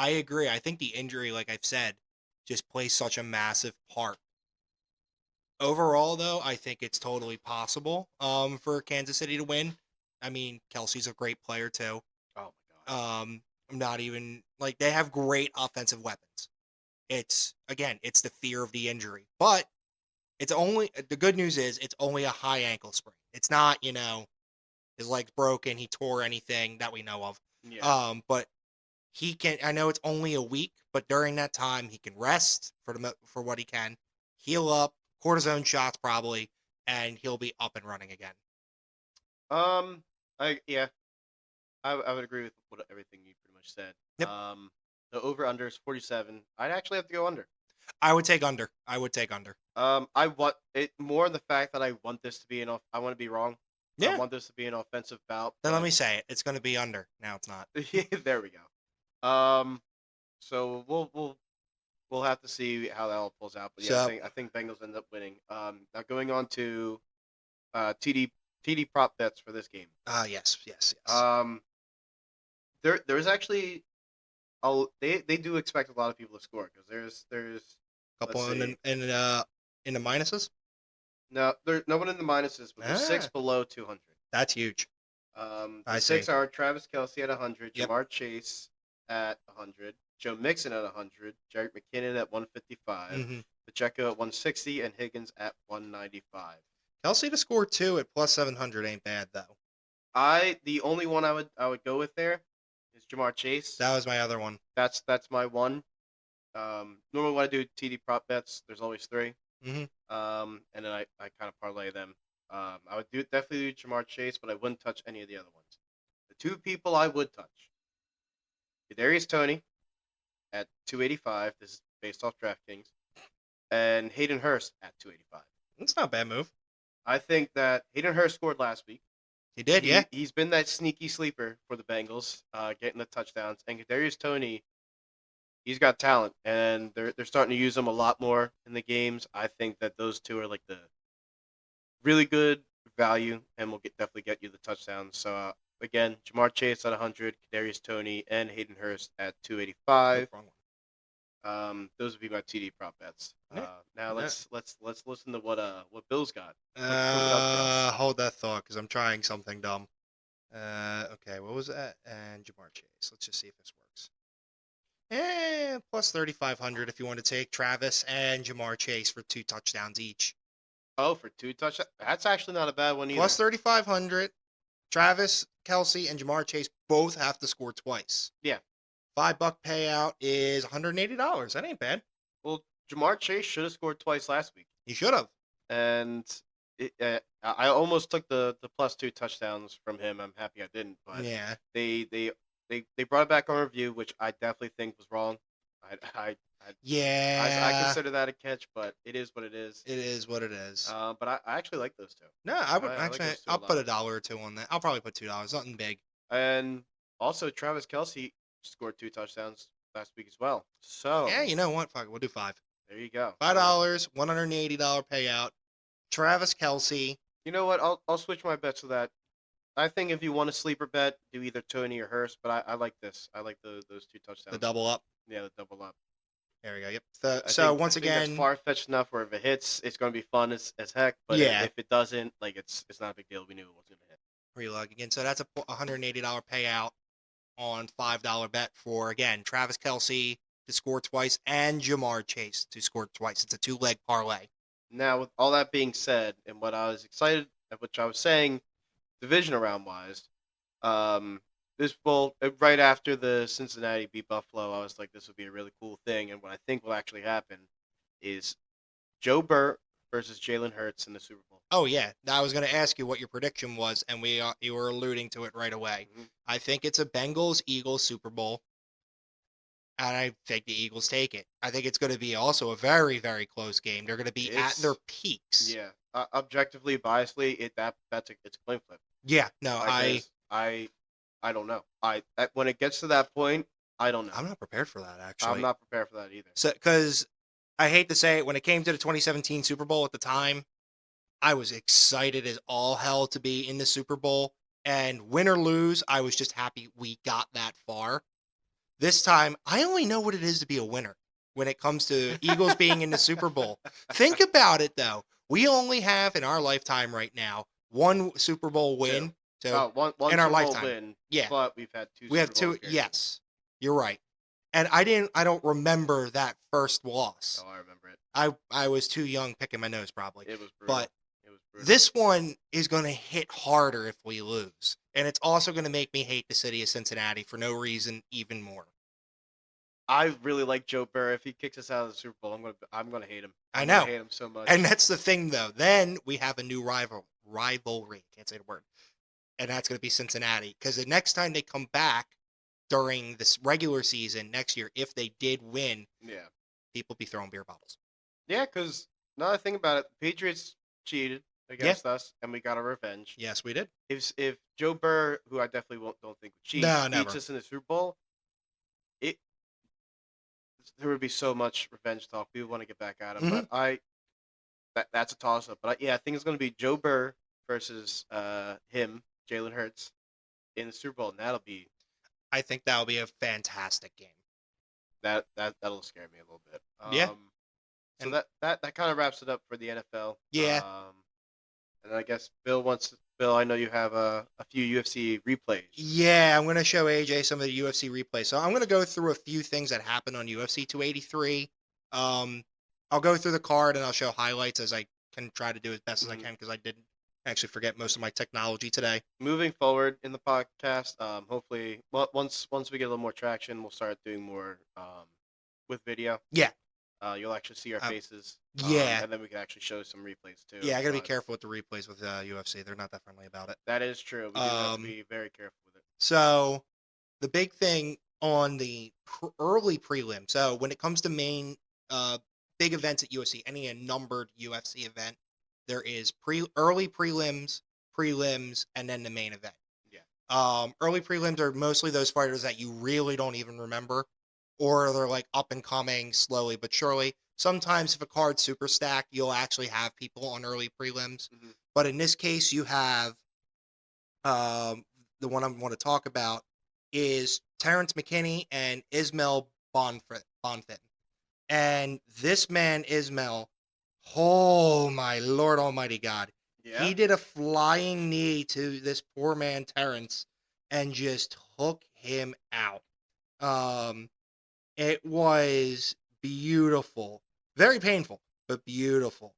agree. I think the injury, like I've said, just plays such a massive part. Overall, though, I think it's totally possible for Kansas City to win. I mean, Kelsey's a great player too. oh my god, I'm not even like they have great offensive weapons. It's the fear of the injury, but it's only the good news is it's only a high ankle sprain. It's not his leg's broken, he tore anything that we know of. yeah. But he can. I know it's only a week, but during that time he can rest for what he can, heal up, cortisone shots probably, and he'll be up and running again. Um, I yeah, I would agree with everything you pretty much said. Yep. The over under is 47. I'd actually have to go under. I would take under. I would take under. I want it more in the fact that I want this to be I want to be wrong. I Yeah. want this to be an offensive bout. Then let me say it. It's going to be under. Now it's not. There we go. So we'll have to see how that all pulls out. But yeah, So I think Bengals end up winning. Now going on to TD prop bets for this game. yes. There's actually they do expect a lot of people to score because there's Couple Let's see. in the minuses. No, there's no one in the minuses, but there's six Ah, below 200. that's huge. The I six see. are Travis Kelsey at 100, Yep. Jamar Chase at 100, Joe Mixon at 100, Jerick McKinnon at 155, Mm-hmm. Pacheco at 160, and Higgins at 195. Kelsey to score 2 at plus 700 ain't bad though. The only one I would go with there is Jamar Chase. That was my other one. That's my one. Normally when I do TD prop bets, there's always three. Mm-hmm. And then I kind of parlay them. I would definitely do Jamar Chase, but I wouldn't touch any of the other ones. The two people I would touch: Kadarius Toney at 285. This is based off DraftKings, and Hayden Hurst at 285. It's not a bad move. I think that Hayden Hurst scored last week. He did, yeah. He's been that sneaky sleeper for the Bengals, getting the touchdowns. And Kadarius Toney, he's got talent, and they're starting to use him a lot more in the games. I think that those two are like the really good value, and will definitely get you the touchdowns. So again, Jamar Chase at 100, Kadarius Toney, and Hayden Hurst at 285. Wrong one. Those would be my TD prop bets. Yeah. Now let's listen to what Bill's got. Hold that thought because I'm trying something dumb. Okay, what was that? And Jamar Chase. Let's just see if this works. Plus 3,500 if you want to take Travis and Jamar Chase for 2 touchdowns each. Oh, for 2 touchdowns? That's actually not a bad one either. Plus 3,500. Travis, Kelsey, and Jamar Chase both have to score twice. Yeah. $5 payout is $180. That ain't bad. Well, Jamar Chase should have scored twice last week. He should have. And I almost took the plus 2 touchdowns from him. I'm happy I didn't. But Yeah. they brought it back on review, which I definitely think was wrong. I consider that a catch, but it is what it is. It is what it is. But I actually like those two. No, I would like actually. those two a I'll put lot. $1 or 2 on that. I'll probably put $2. Nothing big. And also, Travis Kelsey scored 2 touchdowns last week as well. So Yeah, you know what? Fuck it. We'll do 5. there you go. $5, $180 payout. Travis Kelsey. You know what? I'll switch my bets to that. I think if you want a sleeper bet, do either Tony or Hurst. But I like this. I like those 2 touchdowns. The double up. Yeah, the double up. There we go. Yep. I think that's far fetched enough. Where if it hits, it's going to be fun as heck. But Yeah. if it doesn't, like it's not a big deal. We knew it wasn't going to hit. relog again. So that's a $180 payout on $5 bet for, again, Travis Kelsey to score twice and Jamar Chase to score twice. It's a 2-leg parlay. Now, with all that being said, and what I was excited at, which I was saying, division round wise, this will right after the Cincinnati beat Buffalo, I was like, this would be a really cool thing. And what I think will actually happen is Joe Burrow versus Jalen Hurts in the Super Bowl. Oh, yeah. I was going to ask you what your prediction was, and you were alluding to it right away. Mm-hmm. I think it's a Bengals-Eagles Super Bowl, and I think the Eagles take it. I think it's going to be also a very, very close game. They're going to be at their peaks. Yeah. Objectively, biasly, it's a coin flip. Yeah. No, I don't know. When it gets to that point, I don't know. I'm not prepared for that, actually. I'm not prepared for that either. So, because I hate to say it, when it came to the 2017 Super Bowl at the time, I was excited as all hell to be in the Super Bowl. And win or lose, I was just happy we got that far. This time, I only know what it is to be a winner when it comes to Eagles being in the Super Bowl. Think about it, though. We only have, in our lifetime right now, one Super Bowl win. So one in our Super Bowl lifetime. win, Yeah. but we've had 2 we have Super Bowl 2. appearances. Yes, you're right. And I don't remember that first loss. Oh, I remember it. I was too young picking my nose probably. It was brutal. But it was brutal. this one is going to hit harder if we lose. And it's also going to make me hate the city of Cincinnati for no reason even more. I really like Joe Burrow. If he kicks us out of the Super Bowl, I'm gonna hate him. I know. I hate him so much. And that's the thing, though. Then we have a new rivalry. Can't say the word. And that's going to be Cincinnati. Because the next time they come back during this regular season next year, if they did win, yeah, people be throwing beer bottles. yeah. Because another thing about it, the Patriots cheated against us, and we got our revenge. Yes, we did. If Joe Burrow, who I definitely don't think would cheat, No, beats never. us in the Super Bowl, there would be so much revenge talk. People want to get back at him, but that's a toss up. But I think it's going to be Joe Burrow versus him, Jalen Hurts, in the Super Bowl, and I think that'll be a fantastic game. that'll scare me a little bit. Yeah. So And that kind of wraps it up for the NFL. yeah, And I guess Bill. I know you have a few UFC replays. yeah, I'm gonna show AJ some of the UFC replays. So I'm gonna go through a few things that happened on UFC 283. Um, I'll go through the card and I'll show highlights as I can try to do as best as I Mhm. can because I didn't actually forget most of my technology today. Moving forward in the podcast, hopefully, once we get a little more traction, we'll start doing more with video. Yeah, You'll actually see our uh, faces, yeah, and then we can actually show some replays too. yeah. I gotta be But careful with the replays with UFC. They're not that friendly about it. that is true. We do have to Um, be very careful with it. so the big thing on the early prelim. So when it comes to main big events at UFC, any numbered UFC event, there is early prelims, and then the main event. Yeah. Early prelims are mostly those fighters that you really don't even remember, or they're like up and coming slowly but surely. Sometimes if a card's super stacked, you'll actually have people on early prelims. Hmm. But in this case, you have um, the one I want to talk about is Terrence McKinney and Ismail Bonfim. And this man, Ismail, oh my Lord Almighty God, Yeah. he did a flying knee to this poor man, Terrence, and just took him out. Um, it was beautiful, very painful, but beautiful.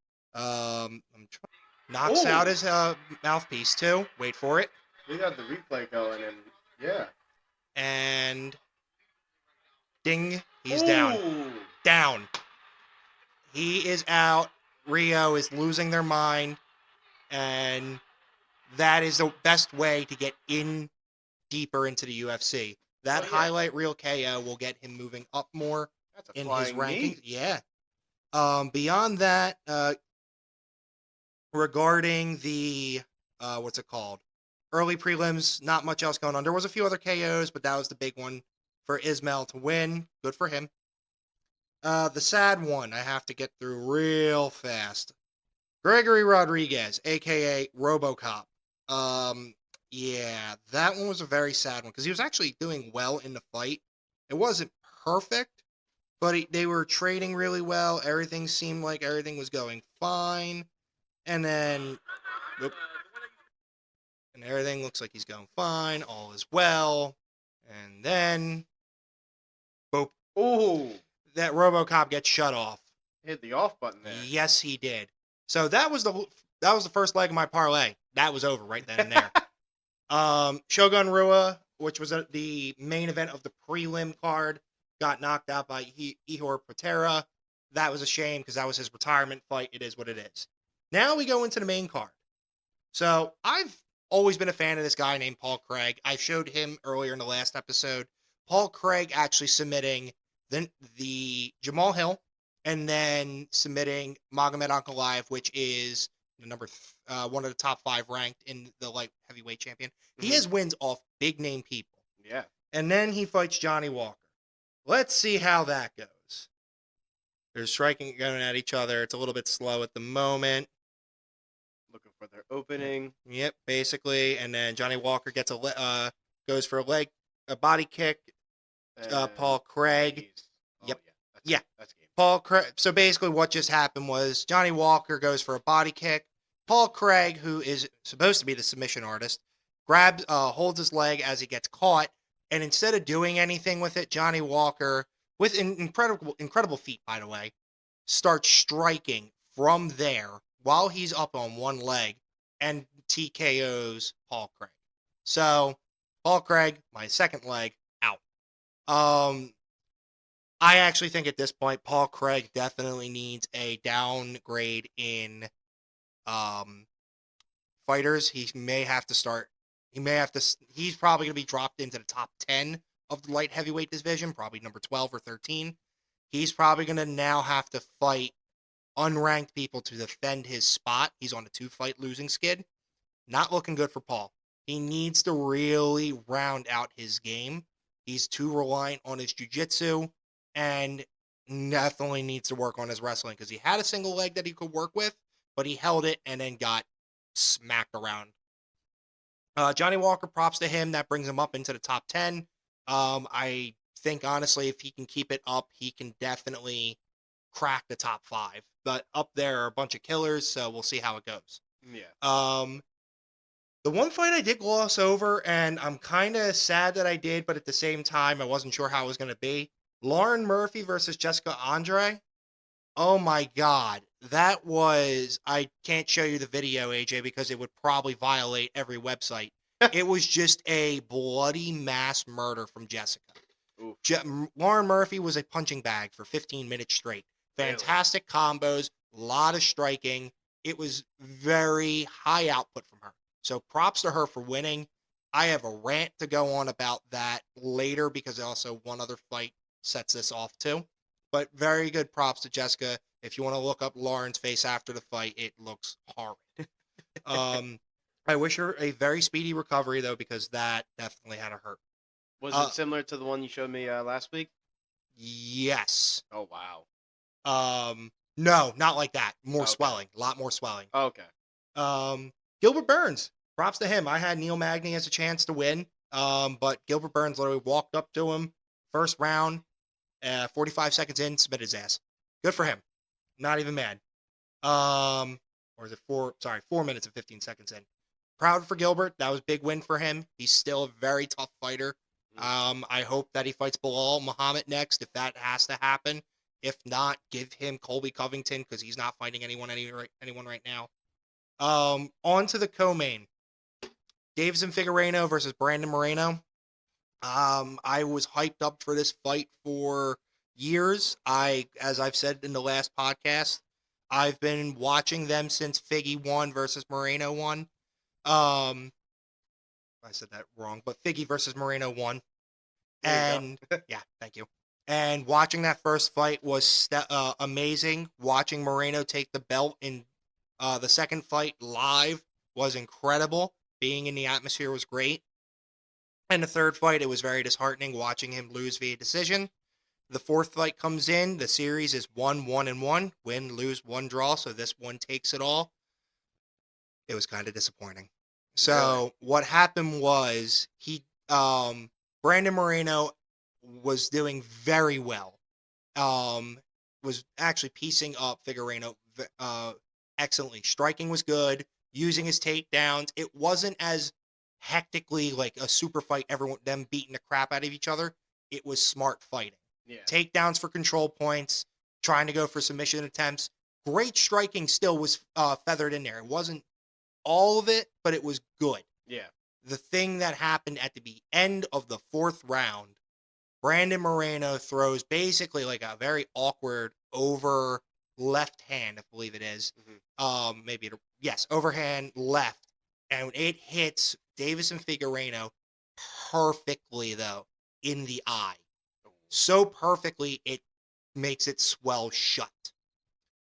Knocks out Oh, his mouthpiece too. Wait for it. we got the replay going, and yeah. And ding, he's down. Oh, Down. He is out. Rio is losing their mind. And that is the best way to get in deeper into the UFC. That oh yeah. highlight reel KO will get him moving up more That's a in his flying rankings. knee. Yeah. Beyond that, regarding the what's it called? Early prelims, not much else going on. There was a few other KOs, but that was the big one for Ismail to win. Good for him. The sad one I have to get through real fast. Gregory Rodriguez, aka RoboCop. Yeah, that one was a very sad one because he was actually doing well in the fight. It wasn't perfect, but they were trading really well. Everything seemed like everything was going fine, and then, whoop, and everything looks like he's going fine. All is well, and then, boop, Oh, that RoboCop gets shut off. hit the off button there. Yes, he did. So that was the first leg of my parlay. That was over right then and there. Shogun Rua, which was the main event of the prelim card, got knocked out by Ihor Potera. That was a shame because that was his retirement fight. It is what it is. Now we go into the main card. So I've always been a fan of this guy named Paul Craig. I showed him earlier in the last episode. Paul Craig actually submitting the Jamal Hill and then submitting Magomed Ankalaev, which is the one of the top 5 ranked in the light heavyweight champion. He Mhm. has wins off big name people. Yeah. And then he fights Johnny Walker. Let's see how that goes. They're striking going at each other. It's a little bit slow at the moment. Looking for their opening. Yep, basically. And then Johnny Walker gets goes for a body kick. Paul Craig. Knees. Oh, Yep. That's, Yeah. That's game. Paul Craig. So basically, what just happened was Johnny Walker goes for a body kick. Paul Craig, who is supposed to be the submission artist, holds his leg as he gets caught, and instead of doing anything with it, Johnny Walker, with an incredible feat, by the way, starts striking from there while he's up on one leg and TKOs Paul Craig. So Paul Craig, my second leg, out. I actually think at this point, Paul Craig definitely needs a downgrade in fighters. He may have to start. He may have to. He's probably going to be dropped into the top 10 of the light heavyweight division, probably number 12 or 13. He's probably going to now have to fight unranked people to defend his spot. He's on a 2-fight losing skid. Not looking good for Paul. He needs to really round out his game. He's too reliant on his jiu-jitsu and definitely needs to work on his wrestling because he had a single leg that he could work with, but he held it and then got smacked around. Johnny Walker, props to him. That brings him up into the top 10. I think, honestly, if he can keep it up, he can definitely crack the top 5. But up there are a bunch of killers, so we'll see how it goes. Yeah. The one fight I did gloss over, and I'm kind of sad that I did, but at the same time, I wasn't sure how it was going to be. Lauren Murphy versus Jessica Andre. Oh my God. That was, I can't show you the video, AJ, because it would probably violate every website. It was just a bloody mass murder from Jessica. Oof. Lauren Murphy was a punching bag for 15 minutes straight. Really? Fantastic combos, a lot of striking. It was very high output from her. So props to her for winning. I have a rant to go on about that later because also one other fight sets this off too. But very good props to Jessica. If you want to look up Lauren's face after the fight, it looks horrid. I wish her a very speedy recovery though, because that definitely had to hurt. Was it similar to the one you showed me last week? Yes. Oh wow. No, not like that. More Okay. swelling, a lot more swelling. Okay. Gilbert Burns. Props to him. I had Neil Magny as a chance to win. But Gilbert Burns literally walked up to him first round, 45 seconds in, submitted his ass. Good for him. Not even mad. Or is it 4 minutes and 15 seconds in. Proud for Gilbert. That was a big win for him. He's still a very tough fighter. I hope that he fights Bilal Muhammad next if that has to happen. If not, give him Colby Covington because he's not fighting anyone right now. On to the co-main. Davison Figueiredo versus Brandon Moreno. I was hyped up for this fight for years. As I've said in the last podcast, I've been watching them since Figgy won versus Moreno won. I said that wrong, but Figgy versus Moreno won. And yeah, thank you. And watching that first fight was amazing. Watching Moreno take the belt in the second fight live was incredible. Being in the atmosphere was great. And the third fight, it was very disheartening watching him lose via decision. The fourth fight comes in. The series is 1-1-1. Win, lose, one draw. So this one takes it all. It was kind of disappointing. So what happened was Brandon Moreno was doing very well. Was actually piecing up Figueiredo excellently. Striking was good. Using his takedowns. It wasn't as hectically like a super fight, them beating the crap out of each other. It was smart fighting. Yeah. Takedowns for control points, trying to go for submission attempts. Great striking still was feathered in there. It wasn't all of it, but it was good. Yeah. The thing that happened at the end of the fourth round, Brandon Moreno throws basically like a very awkward over left hand, I believe it is. Mm-hmm. Overhand left. And it hits Davison Figueiredo perfectly, though, in the eye. So perfectly, it makes it swell shut.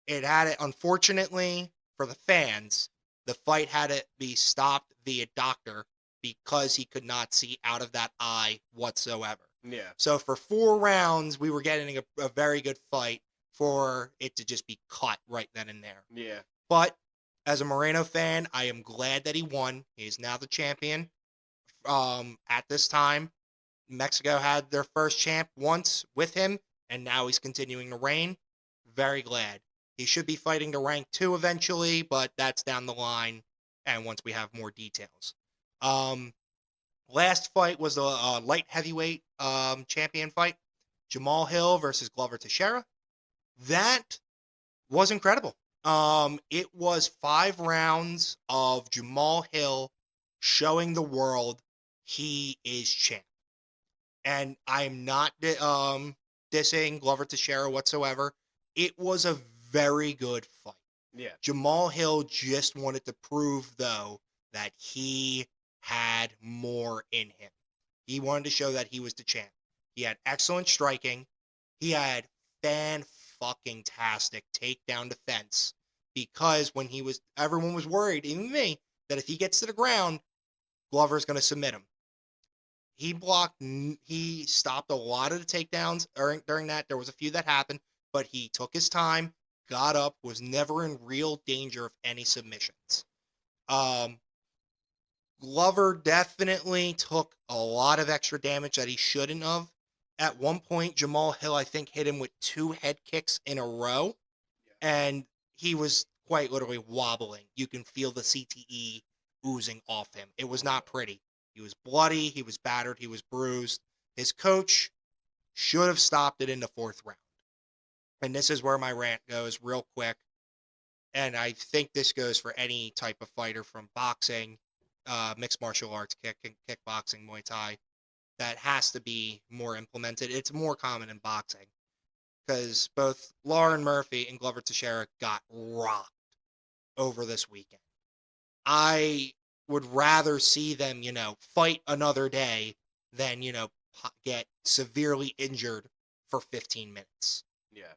It had it, unfortunately, for the fans, the fight had to be stopped via doctor because he could not see out of that eye whatsoever. Yeah. So for 4 rounds, we were getting a very good fight for it to just be cut right then and there. Yeah. But as a Moreno fan, I am glad that he won. He is now the champion. At this time, Mexico had their first champ once with him, and now he's continuing to reign. Very glad. He should be fighting to rank 2 eventually, but that's down the line, and once we have more details. Last fight was the light heavyweight champion fight. Jamal Hill versus Glover Teixeira. That was incredible. It was 5 rounds of Jamal Hill showing the world he is champ. And I'm not dissing Glover Teixeira whatsoever. It was a very good fight. Yeah. Jamal Hill just wanted to prove, though, that he had more in him. He wanted to show that he was the champ. He had excellent striking. He had fan-fucking-tastic takedown defense because when everyone was worried, even me, that if he gets to the ground, Glover's going to submit him. He stopped a lot of the takedowns during that. There was a few that happened, but he took his time, got up, was never in real danger of any submissions. Glover definitely took a lot of extra damage that he shouldn't have. At one point, Jamal Hill, I think, hit him with 2 head kicks in a row, Yeah. and he was quite literally wobbling. You can feel the CTE oozing off him. It was not pretty. He was bloody. He was battered. He was bruised. His coach should have stopped it in the 4th round. And this is where my rant goes real quick. And I think this goes for any type of fighter from boxing, mixed martial arts, kickboxing, Muay Thai. That has to be more implemented. It's more common in boxing because both Lauren Murphy and Glover Teixeira got rocked over this weekend. I would rather see them, fight another day than, get severely injured for 15 minutes. Yeah.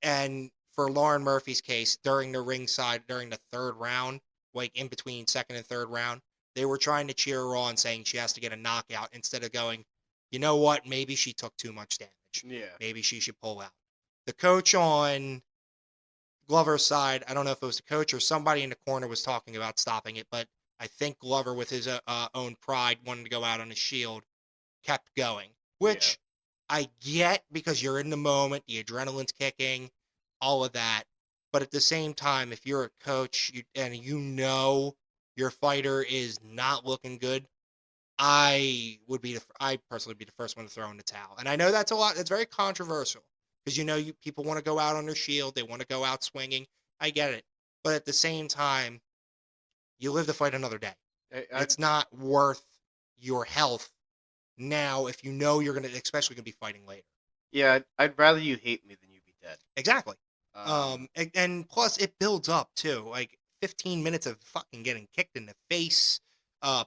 And for Lauren Murphy's case, during the ringside, during the 3rd round, like in between 2nd and 3rd round, they were trying to cheer her on, saying she has to get a knockout instead of going, you know what, maybe she took too much damage. Yeah. Maybe she should pull out. The coach on Glover's side, I don't know if it was the coach or somebody in the corner was talking about stopping it, but I think Glover, with his own pride, wanting to go out on his shield, kept going, Yeah. which I get because you're in the moment, the adrenaline's kicking, all of that. But at the same time, if you're a coach and you know your fighter is not looking good, I personally be the first one to throw in the towel. And I know that's a lot. That's very controversial because people want to go out on their shield, they want to go out swinging. I get it, but at the same time, you live to fight another day. I It's not worth your health now if you know you're especially gonna be fighting later. yeah. I'd rather you hate me than you be dead. Exactly. Um. And plus it builds up too. Like 15 minutes of fucking getting kicked in the face,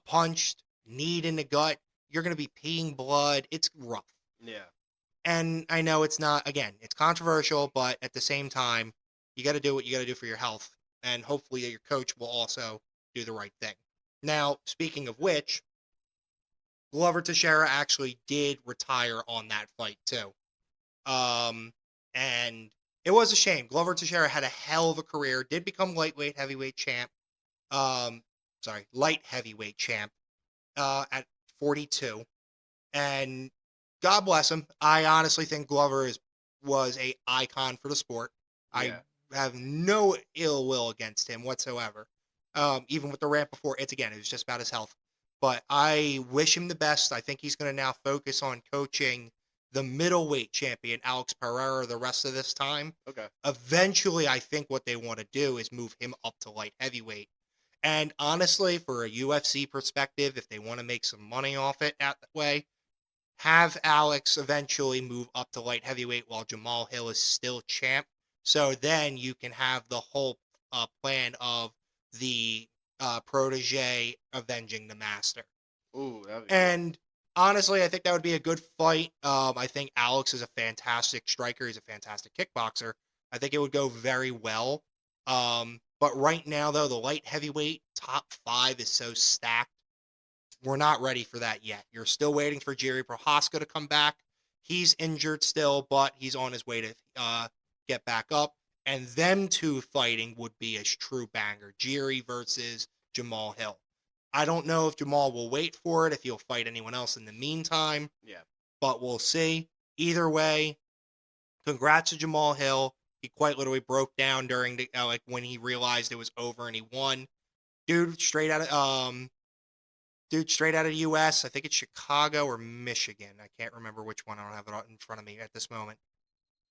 punched, kneed in the gut. You're gonna be peeing blood. It's rough. Yeah. And I know it's not. Again, it's controversial, but at the same time, you got to do what you got to do for your health, and hopefully your coach will also do the right thing. Now, speaking of which, Glover Teixeira actually did retire on that fight too. And it was a shame. Glover Teixeira had a hell of a career. Did become lightweight heavyweight champ. Um, light heavyweight champ. At 42, and God bless him. I honestly think Glover was a icon for the sport. I Yeah. have no ill will against him whatsoever. Even with the rant before, it was just about his health. But I wish him the best. I think he's going to now focus on coaching the middleweight champion, Alex Pereira, the rest of this time. Okay. Eventually, I think what they want to do is move him up to light heavyweight. And honestly, for a UFC perspective, if they want to make some money off it that way, have Alex eventually move up to light heavyweight while Jamal Hill is still champ. So then you can have the whole plan of the protege avenging the master. Ooh, that'd be good. And honestly, I think that would be a good fight. I think Alex is a fantastic striker. He's a fantastic kickboxer. I think it would go very well. But right now, though, the light heavyweight top 5 is so stacked. We're not ready for that yet. You're still waiting for Jerry Prohaska to come back. He's injured still, but he's on his way to get back up. And them two fighting would be a true banger. Jerry versus Jamal Hill. I don't know if Jamal will wait for it, if he'll fight anyone else in the meantime, Yeah. but we'll see. Either way, congrats to Jamal Hill. He quite literally broke down during the when he realized it was over and he won. Dude, straight out of the U.S. I think it's Chicago or Michigan. I can't remember which one. I don't have it in front of me at this moment.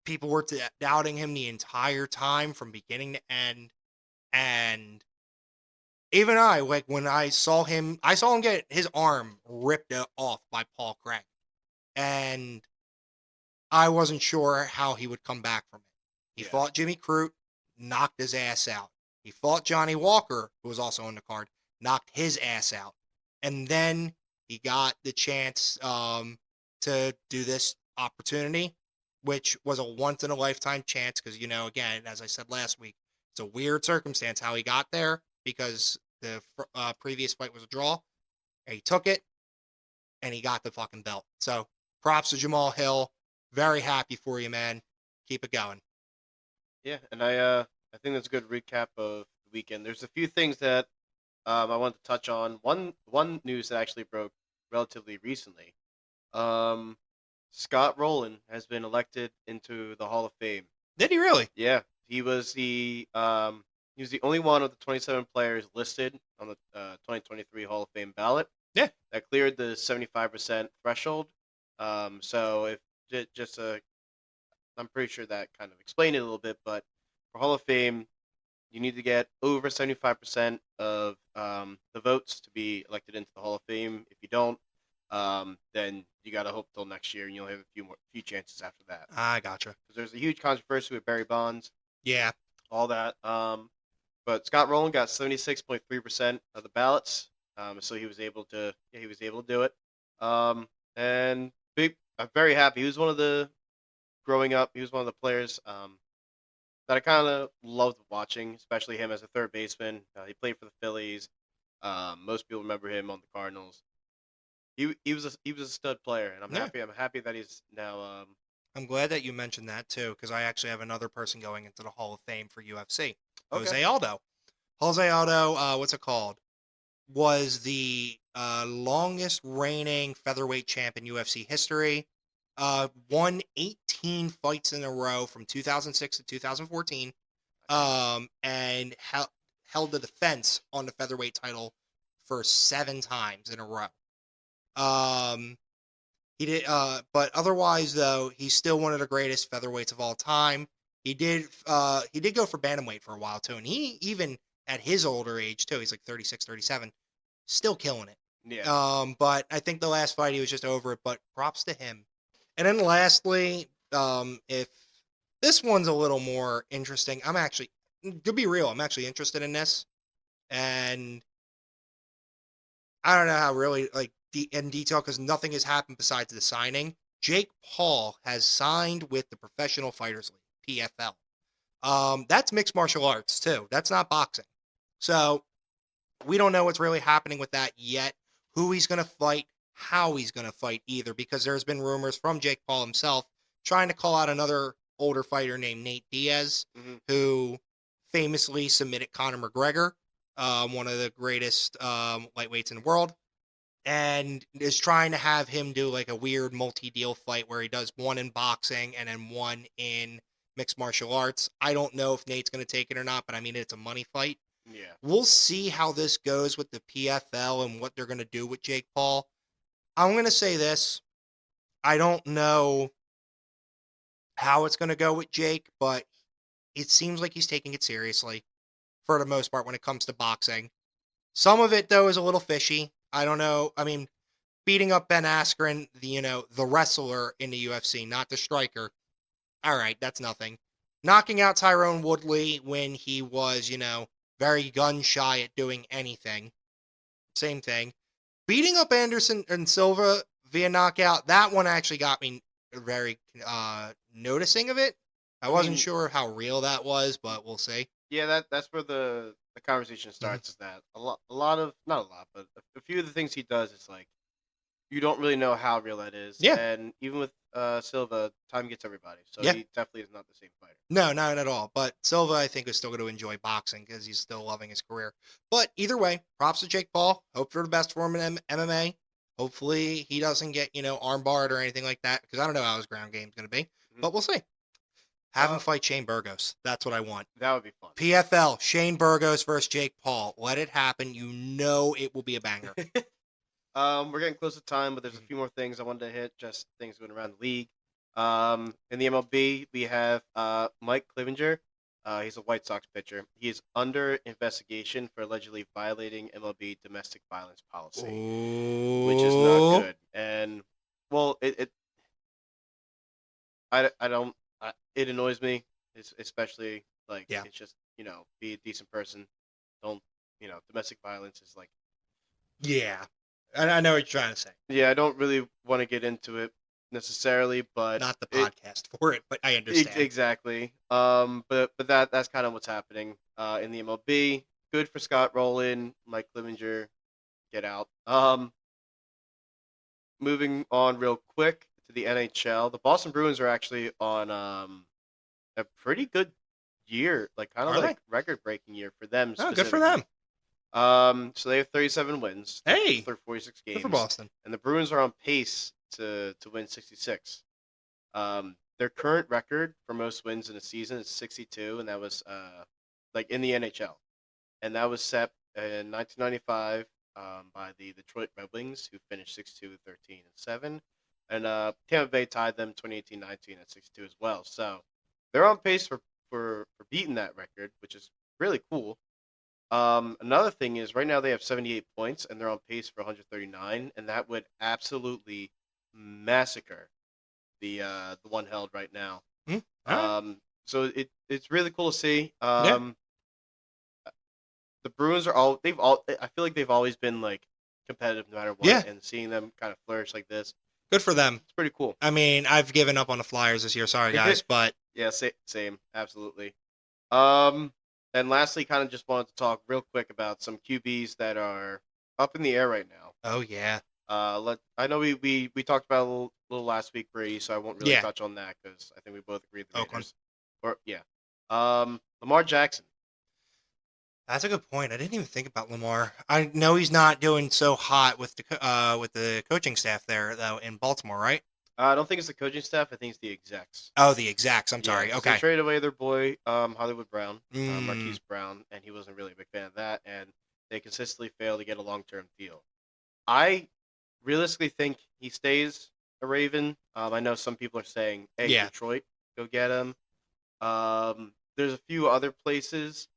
People were doubting him the entire time from beginning to end. And even when I saw him get his arm ripped off by Paul Craig. And I wasn't sure how he would come back from it. He fought Jimmy Crute, knocked his ass out. He fought Johnny Walker, who was also on the card, knocked his ass out. And then he got the chance to do this opportunity, which was a once-in-a-lifetime chance because, again, as I said last week, it's a weird circumstance how he got there because the previous fight was a draw. And he took it, and he got the fucking belt. So props to Jamal Hill. Very happy for you, man. Keep it going. Yeah, and I think that's a good recap of the weekend. There's a few things that I want to touch on. One news that actually broke relatively recently. Um, Scott Rowland has been elected into the Hall of Fame. Did he really? Yeah, he was the only one of the 27 players listed on the 2023 Hall of Fame ballot Yeah. that cleared the 75% threshold. So if just I'm pretty sure that kind of explained it a little bit, but for Hall of Fame, you need to get over 75% of the votes to be elected into the Hall of Fame. If you don't, then you got to hope till next year, and you'll have a few chances after that. I gotcha. Because there's a huge controversy with Barry Bonds, Yeah. all that. But Scott Rowland got 76.3% of the ballots, so he was able to do it. And I'm very happy. He was one of the growing up. He was one of the players that I kind of loved watching, especially him as a third baseman. He played for the Phillies. Most people remember him on the Cardinals. He was a stud player, and Yeah. I'm happy that he's now. I'm glad that you mentioned that too, because I actually have another person going into the Hall of Fame for UFC. Okay. Jose Aldo. Jose Aldo, what's it called? Was the longest reigning featherweight champ in UFC history. Won 18 fights in a row from 2006 to 2014. And held the defense on the featherweight title for 7 times in a row. He did, but otherwise though, he's still one of the greatest featherweights of all time. He did go for bantamweight for a while too, and he even at his older age too, he's like 36, 37, still killing it. Yeah. But I think the last fight he was just over it, but props to him. And then lastly, if this one's a little more interesting, to be real, I'm actually interested in this. And I don't know how really in detail because nothing has happened besides the signing. Jake Paul has signed with the Professional Fighters League, PFL. That's mixed martial arts too. That's not boxing. So we don't know what's really happening with that yet. Who he's going to fight, how he's going to fight either, because there's been rumors from Jake Paul himself trying to call out another older fighter named Nate Diaz, who famously submitted Conor McGregor, one of the greatest lightweights in the world, and is trying to have him do like a weird multi-deal fight where he does one in boxing and then one in mixed martial arts. I don't know if Nate's going to take it or not, but I mean, it's a money fight. Yeah. We'll see how this goes with the PFL and what they're going to do with Jake Paul. I'm going to say this. I don't know how it's going to go with Jake, but it seems like he's taking it seriously for the most part when it comes to boxing. Some of it, though, is a little fishy. I don't know. I mean, beating up Ben Askren, the wrestler in the UFC, not the striker. All right, that's nothing. Knocking out Tyrone Woodley when he was, very gun shy at doing anything. Same thing. Beating up Anderson and Silva via knockout, that one actually got me very noticing of it. I wasn't sure how real that was, but we'll see. Yeah, that's where the conversation starts. Is that not a lot, but a few of the things he does is like you don't really know how real that is. Yeah. And even with Silva, time gets everybody. So Yeah. he definitely is not the same fighter. No, not at all. But Silva, I think, is still going to enjoy boxing because he's still loving his career. But either way, props to Jake Paul. Hope for the best for him in MMA. Hopefully he doesn't get, armbarred or anything like that because I don't know how his ground game's going to be. But we'll see. Have him fight Shane Burgos. That's what I want. That would be fun. PFL, Shane Burgos versus Jake Paul. Let it happen. You know it will be a banger. We're getting close to time, but there's a few more things I wanted to hit, just things going around the league. In the MLB, we have Mike Clevinger. He's a White Sox pitcher. He is under investigation for allegedly violating MLB domestic violence policy, which is not good. And well, it annoys me, especially it's just be a decent person. Don't domestic violence is like. Yeah, I know what you're trying to say. Yeah, I don't really want to get into it necessarily, but not the podcast for it, but I understand exactly. But that's kind of what's happening in the MLB. Good for Scott Rowland, Mike Clevinger, get out. Moving on real quick to the NHL, the Boston Bruins are actually on a pretty good year, record-breaking year for them. Oh, good for them. So they have 37 wins. Hey, through 46 games. good for Boston. And the Bruins are on pace to win 66. Their current record for most wins in a season is 62, and that was like in the NHL, and that was set in 1995 by the Detroit Red Wings, who finished 62, 13, and 7, and Tampa Bay tied them 2018-19 at 62 as well. So they're on pace for beating that record, which is really cool. Another thing is right now they have 78 points and they're on pace for 139, and that would absolutely massacre the one held right now. All right. So it's really cool to see. Yeah. The Bruins are all they've all. I feel like they've always been like competitive no matter what, Yeah. and seeing them kind of flourish like this, Good for them. it's pretty cool. I mean, I've given up on the Flyers this year. Sorry, guys, but Yeah, same, absolutely. And lastly, kind of just wanted to talk real quick about some QBs that are up in the air right now. oh yeah, I know we talked about a little last week, Brady, so I won't really Yeah. touch on that because I think we both agree the Oakland. Raiders. Or yeah, Lamar Jackson. That's a good point. I didn't even think about Lamar. I know he's not doing so hot with the coaching staff there though in Baltimore, right? I don't think it's the coaching staff. I think it's the execs. Oh, the execs. I'm sorry. Yeah, 'cause Okay. they traded away their boy Hollywood Brown, Mm. Marquise Brown, and he wasn't really a big fan of that. And they consistently fail to get a long-term deal. I realistically think he stays a Raven. I know some people are saying, "Hey, Yeah. Detroit, go get him." There's a few other places.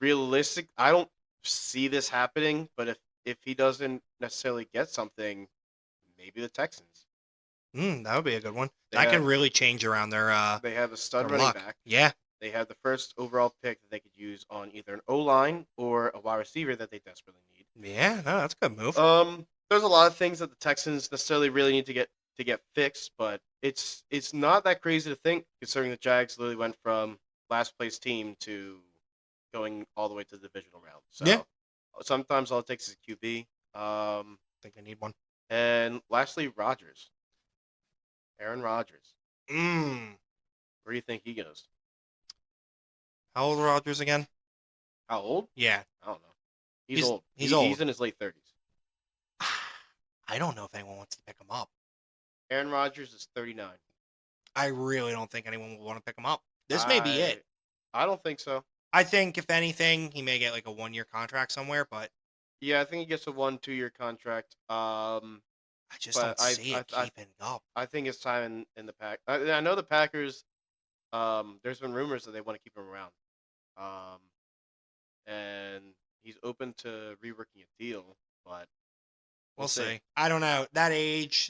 Realistic, I don't see this happening, but if he doesn't necessarily get something, maybe the Texans. That would be a good one. They That have, can really change around their they have a stud their running luck. back. Yeah. They have the first overall pick that they could use on either an O line or a wide receiver that they desperately need. Yeah. No, that's a good move. There's a lot of things that the Texans necessarily really need to get fixed, but it's not that crazy to think considering the Jags literally went from last place team to going all the way to the divisional round. So Yeah. sometimes all it takes is a QB. I think they need one. And lastly, Rodgers. Aaron Rodgers. Where do you think he goes? How old are Rodgers again? How old? Yeah. I don't know. He's old. He's old. He's in his late 30s. I don't know if anyone wants to pick him up. Aaron Rodgers is 39. I really don't think anyone will want to pick him up. This may be it. I don't think so. I think, if anything, he may get like a 1-year contract somewhere, but Yeah, I think he gets a 1-2 year contract. I just But don't see it keeping up. I think it's time in the pack. I know the Packers. There's been rumors that they want to keep him around. And he's open to reworking a deal, but We'll see. I don't know. That age,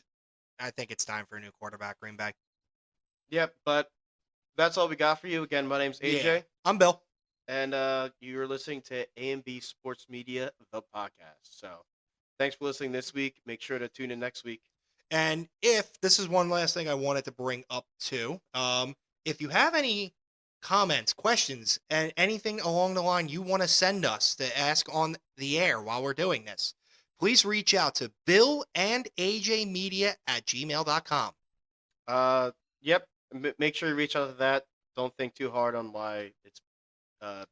I think it's time for a new quarterback, Green Bay. Yep, but that's all we got for you. Again, my name's AJ. Yeah. I'm Bill. And you're listening to A&B Sports Media, the podcast. So thanks for listening this week. Make sure to tune in next week. And if this is one last thing I wanted to bring up too, if you have any comments, questions, and anything along the line you want to send us to ask on the air while we're doing this, please reach out to billandajmedia@gmail.com. Yep. Make sure you reach out to that. Don't think too hard on why it's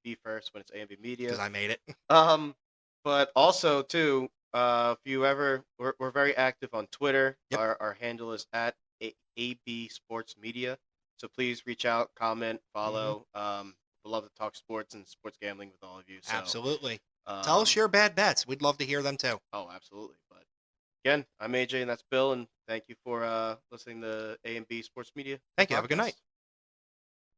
B first when it's A&B Media. Because I made it. But also too, if you ever, we're very active on Twitter. Yep. Our handle is at AB Sports Media. So please reach out, comment, follow. We'd love to talk sports and sports gambling with all of you. So, Absolutely. Tell us your bad bets. We'd love to hear them too. Oh, absolutely. But again, I'm AJ and that's Bill, and thank you for listening to A&B Sports Media. Thank you. Have a good night.